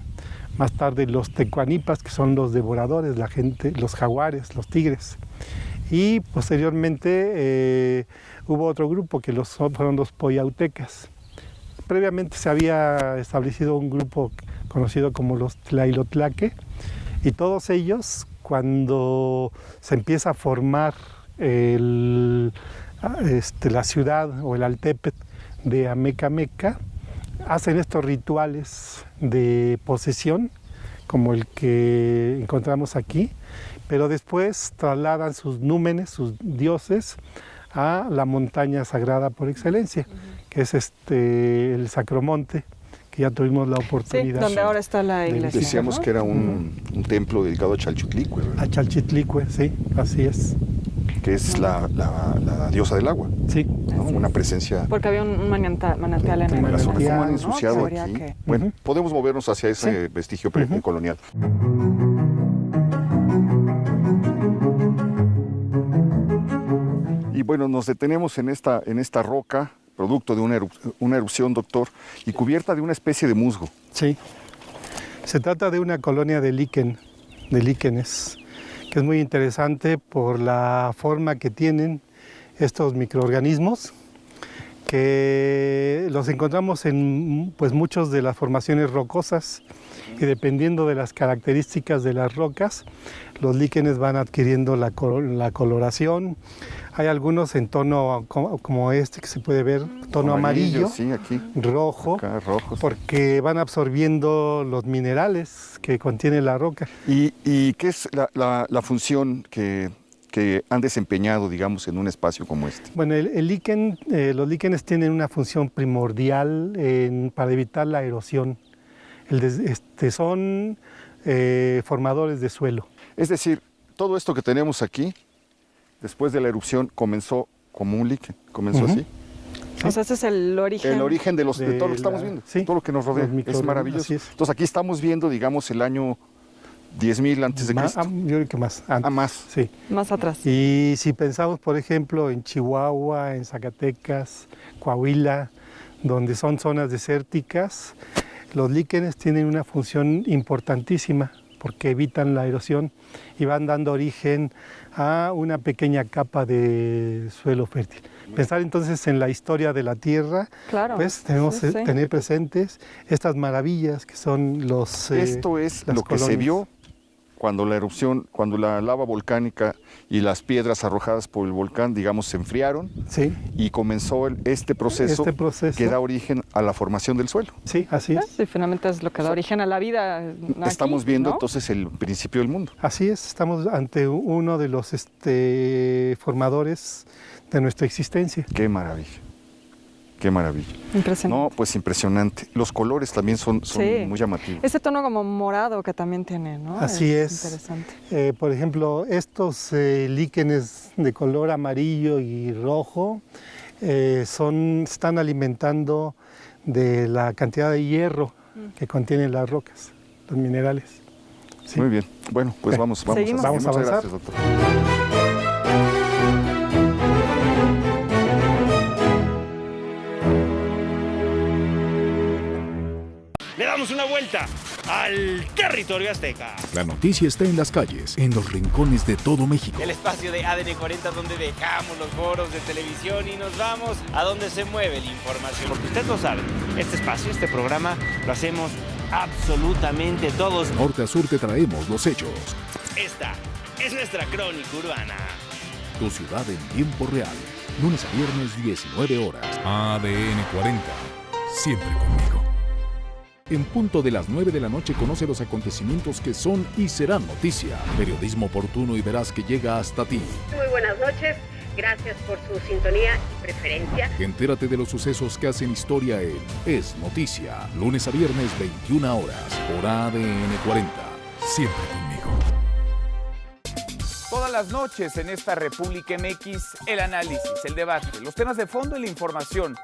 [SPEAKER 3] Más tarde los tecuanipas, que son los devoradores, la gente, los jaguares, los tigres. Y posteriormente hubo otro grupo que fueron los poyautecas. Previamente se había establecido un grupo conocido como los Tlailotlaque, y todos ellos, cuando se empieza a formar la ciudad o el Altepet de Amecameca, hacen estos rituales de posesión, como el que encontramos aquí, pero después trasladan sus númenes, sus dioses, a la montaña sagrada por excelencia, que es el Sacromonte, que ya tuvimos la oportunidad.
[SPEAKER 2] Sí, donde ahora está la iglesia.
[SPEAKER 1] Decíamos, ¿no?, que era un templo dedicado a Chalchitlicue, ¿verdad?
[SPEAKER 3] A Chalchitlicue, sí, así es.
[SPEAKER 1] Que es la diosa del agua.
[SPEAKER 3] Sí.
[SPEAKER 1] ¿No? Una presencia.
[SPEAKER 2] Porque había un manantial en
[SPEAKER 1] la zona. ¿Cómo han
[SPEAKER 2] ¿no?
[SPEAKER 1] ensuciado aquí? Bueno, podemos movernos hacia ese vestigio precolonial. Y bueno, nos detenemos en esta roca, producto de una erupción, doctor, y cubierta de una especie de musgo.
[SPEAKER 3] Sí. Se trata de una colonia de líquenes, que es muy interesante por la forma que tienen estos microorganismos, que los encontramos en muchas de las formaciones rocosas, y dependiendo de las características de las rocas, los líquenes van adquiriendo la coloración. Hay algunos en tono como este que se puede ver, tono amarillo,
[SPEAKER 1] sí, aquí.
[SPEAKER 3] Rojo,
[SPEAKER 1] Acá, rojo, sí.
[SPEAKER 3] Porque van absorbiendo los minerales que contiene la roca.
[SPEAKER 1] ¿Y qué es la función que han desempeñado, digamos, en un espacio como este?
[SPEAKER 3] Bueno, los líquenes tienen una función primordial para evitar la erosión. Son formadores de suelo.
[SPEAKER 1] Es decir, todo esto que tenemos aquí, después de la erupción, comenzó como un líquen, comenzó así.
[SPEAKER 2] O sea, ese es el origen.
[SPEAKER 1] El origen de todo lo que estamos viendo, todo lo que nos rodea. Es maravilloso. Entonces aquí estamos viendo, digamos, el año 10.000 antes de Cristo.
[SPEAKER 3] Yo creo que más. Antes.
[SPEAKER 1] Más.
[SPEAKER 3] Sí.
[SPEAKER 2] Más atrás.
[SPEAKER 3] Y si pensamos, por ejemplo, en Chihuahua, en Zacatecas, Coahuila, donde son zonas desérticas, los líquenes tienen una función importantísima porque evitan la erosión y van dando origen a una pequeña capa de suelo fértil. Pensar entonces en la historia de la Tierra,
[SPEAKER 2] claro,
[SPEAKER 3] pues tenemos que tener presentes estas maravillas que son los
[SPEAKER 1] Esto es lo que se vio cuando la erupción, cuando la lava volcánica y las piedras arrojadas por el volcán, digamos, se enfriaron, y comenzó este proceso que da origen a la formación del suelo.
[SPEAKER 3] Sí, así es.
[SPEAKER 2] Y finalmente es lo que da origen a la vida.
[SPEAKER 1] Estamos viendo, ¿no?, entonces el principio del mundo.
[SPEAKER 3] Así es, estamos ante uno de los formadores de nuestra existencia.
[SPEAKER 1] Qué maravilla. Qué maravilla.
[SPEAKER 2] Impresionante.
[SPEAKER 1] No, pues impresionante. Los colores también son muy llamativos.
[SPEAKER 2] Ese tono como morado que también tiene, ¿no?
[SPEAKER 3] Así es.
[SPEAKER 2] Interesante.
[SPEAKER 3] Por ejemplo, estos líquenes de color amarillo y rojo están alimentando de la cantidad de hierro que contienen las rocas, los minerales.
[SPEAKER 1] Sí. Muy bien. Bueno, pues vamos a
[SPEAKER 3] avanzar.
[SPEAKER 1] Muchas gracias, doctor.
[SPEAKER 4] Le damos una vuelta al territorio azteca.
[SPEAKER 5] La noticia está en las calles, en los rincones de todo México.
[SPEAKER 4] El espacio de ADN 40 donde dejamos los foros de televisión y nos vamos a donde se mueve la información. Porque usted lo sabe, este espacio, este programa, lo hacemos absolutamente todos.
[SPEAKER 5] Norte a sur te traemos los hechos.
[SPEAKER 4] Esta es nuestra crónica urbana.
[SPEAKER 5] Tu ciudad en tiempo real. Lunes a viernes, 19 horas. ADN 40. Siempre conmigo. En punto de las 9 de la noche conoce los acontecimientos que son y serán noticia. Periodismo oportuno y veraz que llega hasta ti.
[SPEAKER 6] Muy buenas noches. Gracias por su sintonía y preferencia.
[SPEAKER 5] Entérate de los sucesos que hacen historia en Es Noticia, lunes a viernes 21 horas, por ADN 40. Siempre conmigo.
[SPEAKER 7] Todas las noches en esta República MX, el análisis, el debate, los temas de fondo y la información.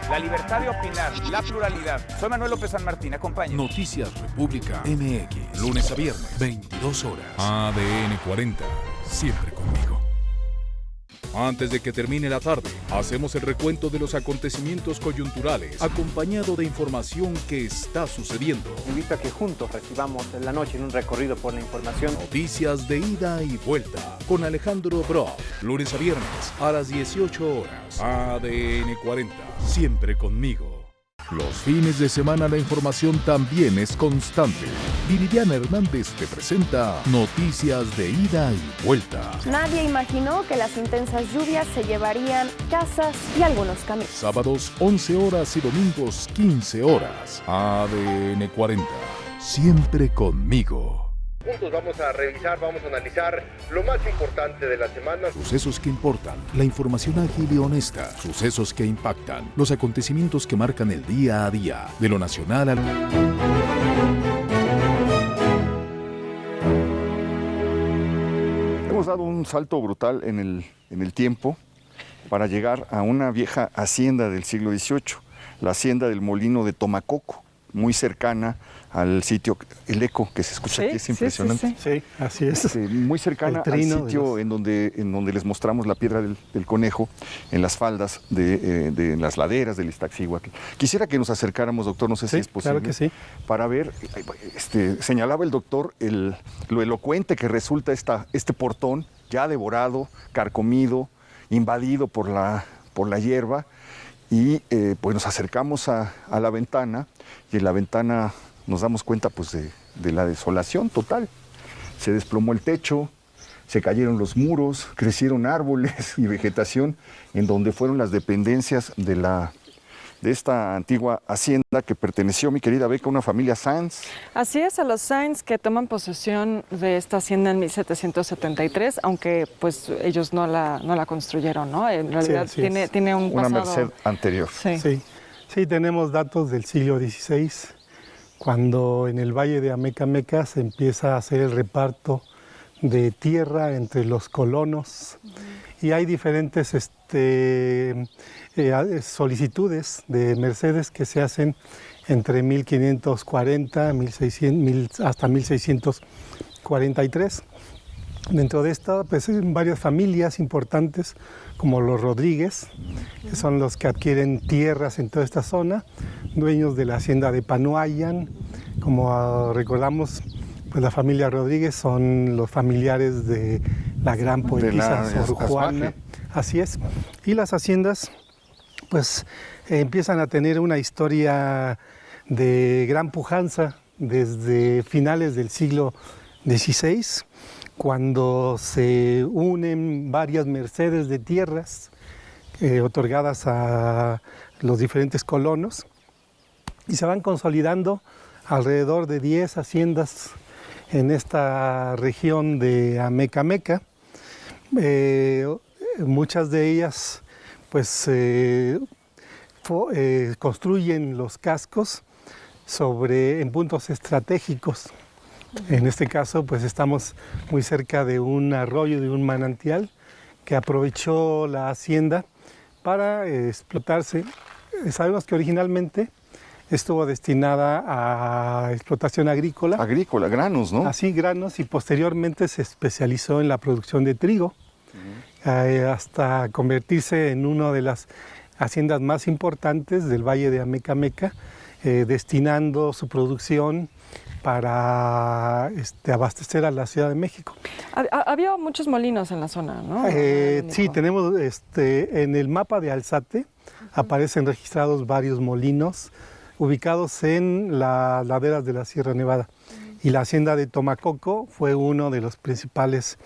[SPEAKER 7] La libertad de opinar, la pluralidad. Soy Manuel López San Martín, acompaña.
[SPEAKER 5] Noticias República MX, lunes a viernes, 22 horas. ADN 40, siempre conmigo. Antes de que termine la tarde, hacemos el recuento de los acontecimientos coyunturales, acompañado de información que está sucediendo.
[SPEAKER 8] Invito a que juntos recibamos la noche en un recorrido por la información.
[SPEAKER 5] Noticias de ida y vuelta con Alejandro Brock, lunes a viernes a las 18 horas. ADN 40, siempre conmigo. Los fines de semana la información también es constante. Viridiana Hernández te presenta Noticias de ida y vuelta.
[SPEAKER 9] Nadie imaginó que las intensas lluvias se llevarían casas y algunos caminos.
[SPEAKER 5] Sábados 11 horas y domingos 15 horas. ADN 40, siempre conmigo.
[SPEAKER 10] Juntos vamos a revisar, vamos a analizar lo más importante de la semana.
[SPEAKER 5] Sucesos que importan, la información ágil y honesta, sucesos que impactan, los acontecimientos que marcan el día a día, de lo nacional al...
[SPEAKER 1] Hemos dado un salto brutal en el tiempo para llegar a una vieja hacienda del siglo XVIII, la hacienda del Molino de Tomacoco, muy cercana al sitio, el eco que se escucha aquí es impresionante.
[SPEAKER 3] Sí, así es.
[SPEAKER 1] Muy cercana al sitio en donde les mostramos la piedra del conejo, en las faldas de las laderas del Iztaccíhuatl. Quisiera que nos acercáramos, doctor, no sé si es posible,
[SPEAKER 3] claro que sí,
[SPEAKER 1] para ver, señalaba el doctor lo elocuente que resulta este portón ya devorado, carcomido, invadido por la hierba, y pues nos acercamos a la ventana, y en la ventana nos damos cuenta pues de la desolación total. Se desplomó el techo, se cayeron los muros, crecieron árboles y vegetación en donde fueron las dependencias de esta antigua hacienda que perteneció, mi querida Beca, a una familia Sáenz.
[SPEAKER 2] Así es, a los Sáenz, que toman posesión de esta hacienda en 1773, aunque pues ellos no la construyeron, ¿no? En realidad
[SPEAKER 3] sí,
[SPEAKER 2] tiene un pasado...
[SPEAKER 1] Una merced anterior.
[SPEAKER 3] Sí, tenemos datos del siglo XVI, cuando en el Valle de Amecameca se empieza a hacer el reparto de tierra entre los colonos, y hay diferentes solicitudes de mercedes que se hacen entre 1540 hasta 1643. Dentro de esta, pues, hay varias familias importantes, como los Rodríguez, que son los que adquieren tierras en toda esta zona, dueños de la hacienda de Panoayan. Como recordamos, pues la familia Rodríguez son los familiares de la gran poetisa Sor Juana. Así es. Y las haciendas, pues, empiezan a tener una historia de gran pujanza desde finales del siglo XVI, cuando se unen varias mercedes de tierras otorgadas a los diferentes colonos, y se van consolidando alrededor de 10 haciendas en esta región de Amecameca. Muchas de ellas pues construyen los cascos en puntos estratégicos. En este caso, pues estamos muy cerca de un arroyo, de un manantial que aprovechó la hacienda para explotarse. Sabemos que originalmente estuvo destinada a explotación agrícola.
[SPEAKER 1] Agrícola, granos, ¿no?
[SPEAKER 3] Así, granos, y posteriormente se especializó en la producción de trigo, hasta convertirse en una de las haciendas más importantes del Valle de Amecameca, destinando su producción para abastecer a la Ciudad de México.
[SPEAKER 2] Había muchos molinos en la zona, ¿no?
[SPEAKER 3] Sí, tenemos en el mapa de Alzate aparecen registrados varios molinos ubicados en las laderas de la Sierra Nevada. Y la hacienda de Tomacoco fue uno de los principales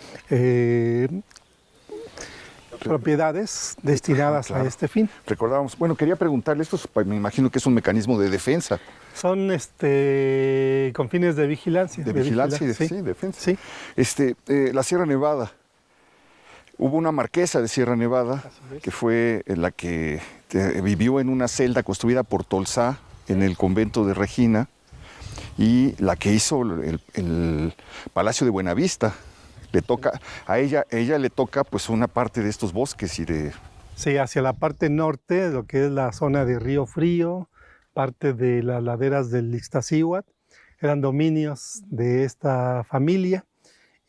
[SPEAKER 3] propiedades destinadas a este fin.
[SPEAKER 1] Recordábamos, bueno, quería preguntarle, esto me imagino que es un mecanismo de defensa.
[SPEAKER 3] Son con fines de vigilancia.
[SPEAKER 1] De vigilancia y defensa.
[SPEAKER 3] Sí.
[SPEAKER 1] La Sierra Nevada, Hubo una marquesa de Sierra Nevada que fue la que vivió en una celda construida por Tolsá en el convento de Regina y la que hizo el Palacio de Buenavista. Le toca, a ella le toca pues una parte de estos bosques y de...
[SPEAKER 3] Sí, hacia la parte norte, lo que es la zona de Río Frío, parte de las laderas del Ixtaccíhuatl, eran dominios de esta familia.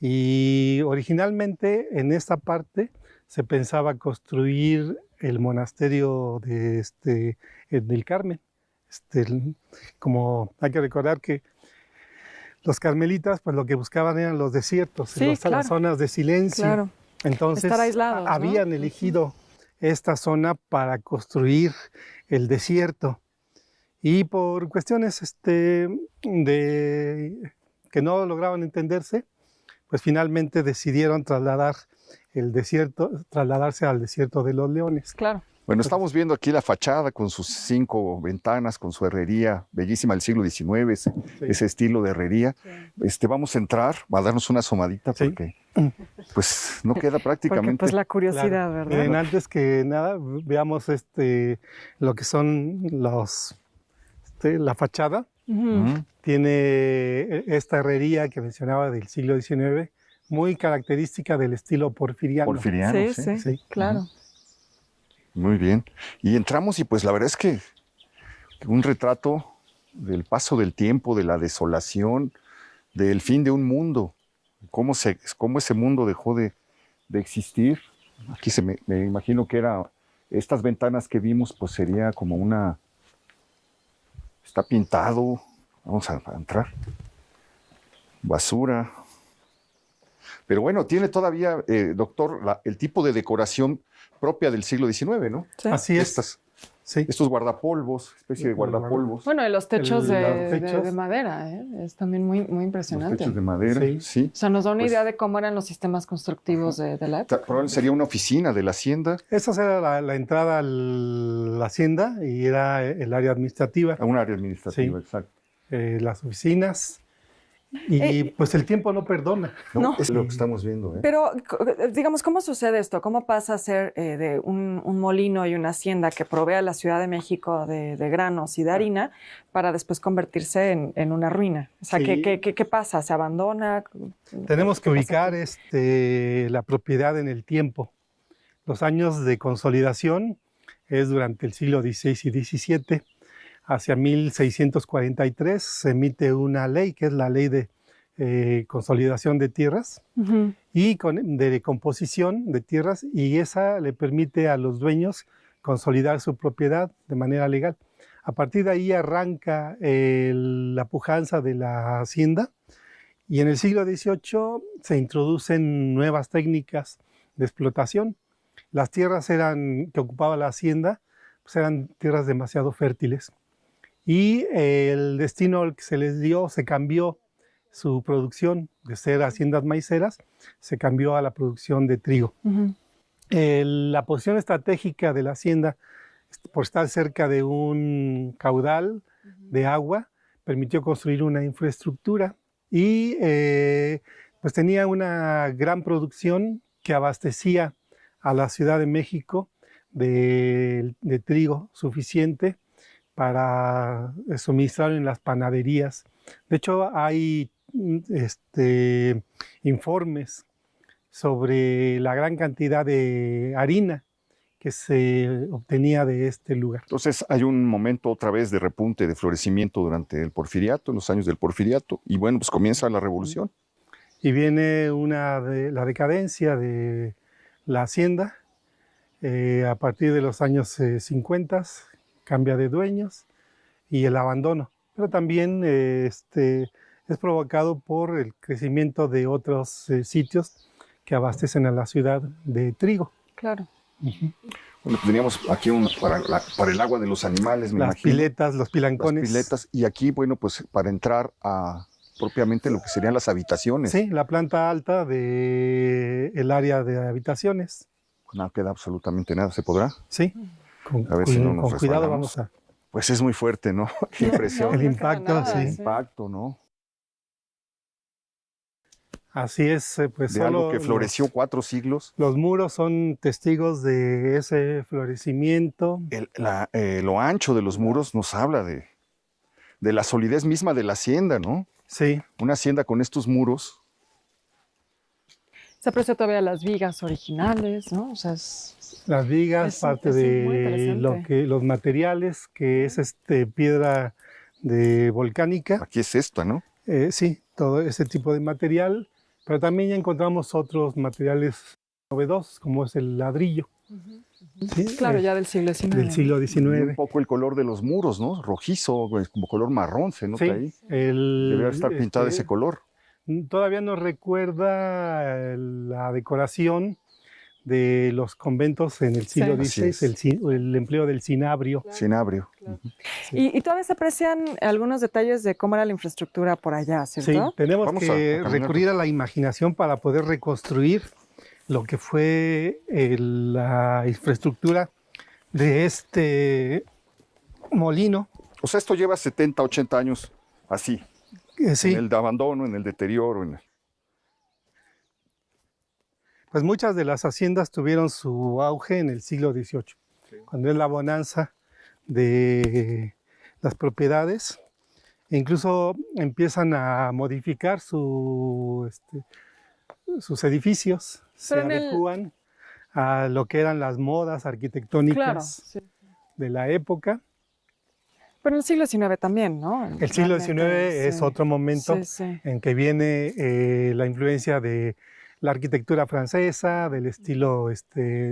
[SPEAKER 3] Y originalmente en esta parte se pensaba construir el monasterio del Carmen. Como hay que recordar que los carmelitas pues lo que buscaban eran los desiertos,
[SPEAKER 2] sí,
[SPEAKER 3] las zonas de silencio.
[SPEAKER 2] Claro.
[SPEAKER 3] Entonces
[SPEAKER 2] estar aislados, ¿no?
[SPEAKER 3] habían elegido esta zona para construir el desierto. Y por cuestiones que no lograban entenderse, pues finalmente decidieron trasladarse al desierto de los Leones.
[SPEAKER 2] Claro.
[SPEAKER 1] Bueno, estamos viendo aquí la fachada con sus 5 ventanas, con su herrería bellísima del siglo XIX, ese estilo de herrería. Sí. Vamos a entrar, va a darnos una asomadita porque pues no queda prácticamente.
[SPEAKER 2] Porque, pues la curiosidad,
[SPEAKER 3] claro,
[SPEAKER 2] ¿verdad?
[SPEAKER 3] Miren, antes que nada, veamos lo que son la fachada. Tiene esta herrería que mencionaba del siglo XIX, muy característica del estilo porfiriano.
[SPEAKER 1] Porfiriano,
[SPEAKER 2] sí, claro.
[SPEAKER 1] Muy bien. Y entramos y pues la verdad es que un retrato del paso del tiempo, de la desolación, del fin de un mundo, cómo ese mundo dejó de existir. Aquí me imagino que estas ventanas que vimos pues sería como está pintado. Vamos a entrar. Basura. Pero bueno, tiene todavía, doctor, el tipo de decoración propia del siglo XIX, ¿no?
[SPEAKER 2] Sí.
[SPEAKER 3] Así es.
[SPEAKER 1] Estos guardapolvos, especie de guardapolvos.
[SPEAKER 2] Bueno, y los techos de madera, es también muy, muy impresionante.
[SPEAKER 1] Los techos de madera, sí.
[SPEAKER 2] O sea, nos da una idea de cómo eran los sistemas constructivos de la época.
[SPEAKER 1] Probablemente sería una oficina de la hacienda.
[SPEAKER 3] Esa era la entrada a la hacienda y era el área administrativa.
[SPEAKER 1] Un área administrativa, exacto.
[SPEAKER 3] Las oficinas. Y pues el tiempo no perdona.
[SPEAKER 1] No, es lo que estamos viendo.
[SPEAKER 2] Pero, digamos, ¿cómo sucede esto? ¿Cómo pasa a ser de un molino y una hacienda que provee a la Ciudad de México de granos y de harina para después convertirse en una ruina? O sea,
[SPEAKER 3] sí.
[SPEAKER 2] ¿qué pasa? ¿Se abandona?
[SPEAKER 3] Tenemos que ubicar la propiedad en el tiempo. Los años de consolidación es durante el siglo XVI y XVII. Hacia 1643 se emite una ley, que es la ley de consolidación de tierras y de composición de tierras, y esa le permite a los dueños consolidar su propiedad de manera legal. A partir de ahí arranca la pujanza de la hacienda, y en el siglo XVIII se introducen nuevas técnicas de explotación. Las tierras que ocupaba la hacienda pues eran tierras demasiado fértiles. Y el destino que se les dio, se cambió su producción de ser haciendas maiceras, se cambió a la producción de trigo. La posición estratégica de la hacienda, por estar cerca de un caudal de agua, permitió construir una infraestructura y pues tenía una gran producción que abastecía a la Ciudad de México de trigo suficiente para suministrar en las panaderías. De hecho, hay informes sobre la gran cantidad de harina que se obtenía de este lugar.
[SPEAKER 1] Entonces hay un momento otra vez de repunte, de florecimiento durante el Porfiriato, en los años del Porfiriato, y bueno, pues comienza la revolución.
[SPEAKER 3] Y viene la decadencia de la hacienda a partir de los años 50, cambia de dueños y el abandono, pero también es provocado por el crecimiento de otros sitios que abastecen a la ciudad de trigo.
[SPEAKER 2] Claro.
[SPEAKER 1] Bueno, teníamos aquí para el agua de los animales, me imagino.
[SPEAKER 3] Las piletas, los pilancones.
[SPEAKER 1] Las piletas, y aquí, bueno, pues para entrar a propiamente lo que serían las habitaciones.
[SPEAKER 3] Sí, la planta alta del área de habitaciones.
[SPEAKER 1] No queda absolutamente nada, ¿se podrá?
[SPEAKER 3] Sí. Con cuidado vamos a...
[SPEAKER 1] Pues es muy fuerte, ¿no? Qué impresión.
[SPEAKER 3] El impacto, sí.
[SPEAKER 1] El impacto, ¿no?
[SPEAKER 3] Así es, pues
[SPEAKER 1] de algo que floreció 4 siglos.
[SPEAKER 3] Los muros son testigos de ese florecimiento.
[SPEAKER 1] Lo ancho de los muros nos habla de la solidez misma de la hacienda, ¿no?
[SPEAKER 3] Sí.
[SPEAKER 1] Una hacienda con estos muros.
[SPEAKER 2] Se aprecia todavía las vigas originales, ¿no? O sea,
[SPEAKER 3] las vigas, parte de los materiales, que es piedra volcánica.
[SPEAKER 1] Aquí es esta, ¿no?
[SPEAKER 3] Sí, todo ese tipo de material, pero también ya encontramos otros materiales novedosos, como es el ladrillo.
[SPEAKER 2] ¿Sí? Claro, ya del siglo XIX.
[SPEAKER 3] Del siglo XIX.
[SPEAKER 1] Y un poco el color de los muros, ¿no? Rojizo, como color marrón, se nota ahí. Debería estar pintado ese color.
[SPEAKER 3] Todavía nos recuerda la decoración de los conventos en el siglo XVI, el empleo del cinabrio.
[SPEAKER 1] Cinabrio.
[SPEAKER 2] Claro. Y todavía se aprecian algunos detalles de cómo era la infraestructura por allá, ¿cierto?
[SPEAKER 3] Sí, tenemos que recurrir a la imaginación para poder reconstruir lo que fue la infraestructura de este molino.
[SPEAKER 1] O sea, esto lleva 70, 80 años así.
[SPEAKER 3] Sí.
[SPEAKER 1] En el abandono, en el deterioro.
[SPEAKER 3] Pues muchas de las haciendas tuvieron su auge en el siglo XVIII, cuando es la bonanza de las propiedades. E incluso empiezan a modificar sus edificios, se adecúan a lo que eran las modas arquitectónicas de la época.
[SPEAKER 2] Pero en el siglo XIX también, ¿no?
[SPEAKER 3] El siglo XIX es otro momento en que viene la influencia de la arquitectura francesa, del estilo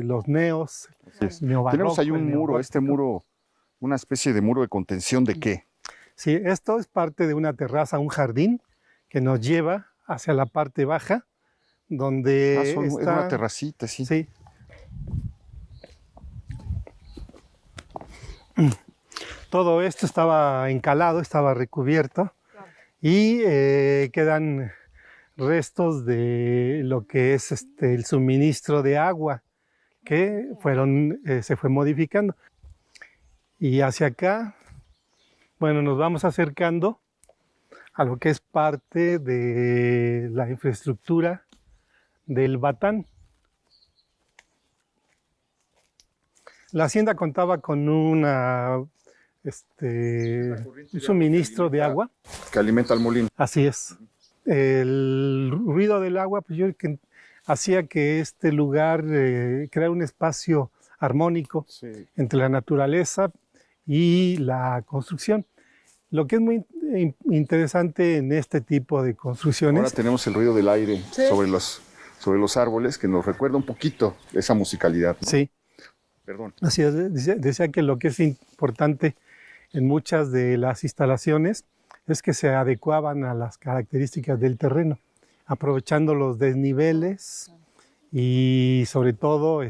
[SPEAKER 3] los neos, neobarroco.
[SPEAKER 1] Tenemos ahí un muro, muro, una especie de muro de contención, ¿de qué?
[SPEAKER 3] Sí, esto es parte de una terraza, un jardín, que nos lleva hacia la parte baja, donde
[SPEAKER 1] es una terracita, sí.
[SPEAKER 3] Sí. Todo esto estaba encalado, estaba recubierto, y quedan restos de lo que es el suministro de agua, que se fue modificando. Y hacia acá, bueno, nos vamos acercando a lo que es parte de la infraestructura del Batán. La hacienda contaba con un suministro de agua.
[SPEAKER 1] Que alimenta al molino.
[SPEAKER 3] Así es. El ruido del agua, pues yo creo que hacía que este lugar creara un espacio armónico entre la naturaleza y la construcción. Lo que es muy interesante en este tipo de construcciones...
[SPEAKER 1] Ahora tenemos el ruido del aire sobre los árboles, que nos recuerda un poquito esa musicalidad, ¿no?
[SPEAKER 3] Sí.
[SPEAKER 1] Perdón.
[SPEAKER 3] Así es, decía que lo que es importante en muchas de las instalaciones es que se adecuaban a las características del terreno, aprovechando los desniveles y sobre todo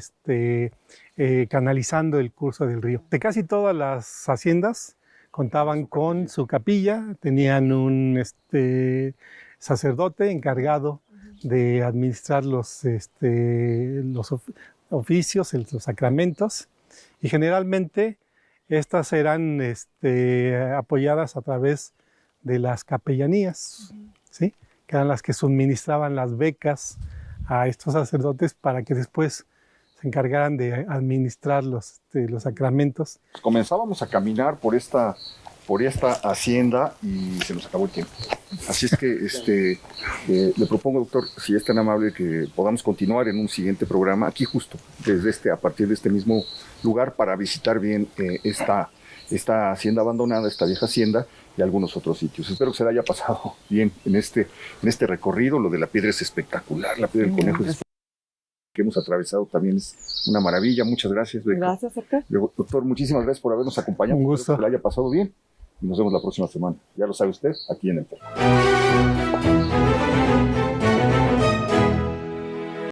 [SPEAKER 3] canalizando el curso del río. De casi todas las haciendas contaban con su capilla, tenían un sacerdote encargado de administrar los oficios, los sacramentos, y generalmente estas eran apoyadas a través de las capellanías, ¿sí? Que eran las que suministraban las becas a estos sacerdotes para que después se encargaran de administrar los sacramentos.
[SPEAKER 1] Comenzábamos a caminar por esta hacienda y se nos acabó el tiempo. Así es que le propongo, doctor, si es tan amable, que podamos continuar en un siguiente programa, aquí justo, a partir de este mismo lugar, para visitar bien esta hacienda abandonada, esta vieja hacienda, y algunos otros sitios. Espero que se le haya pasado bien en este recorrido. Lo de la piedra es espectacular, la piedra del conejo es que hemos atravesado también es una maravilla. Muchas gracias, Beca.
[SPEAKER 2] Gracias, doctor.
[SPEAKER 1] Doctor, muchísimas gracias por habernos acompañado.
[SPEAKER 3] Un gusto.
[SPEAKER 1] Espero que le haya pasado bien y nos vemos la próxima semana. Ya lo sabe usted, aquí en el Foco.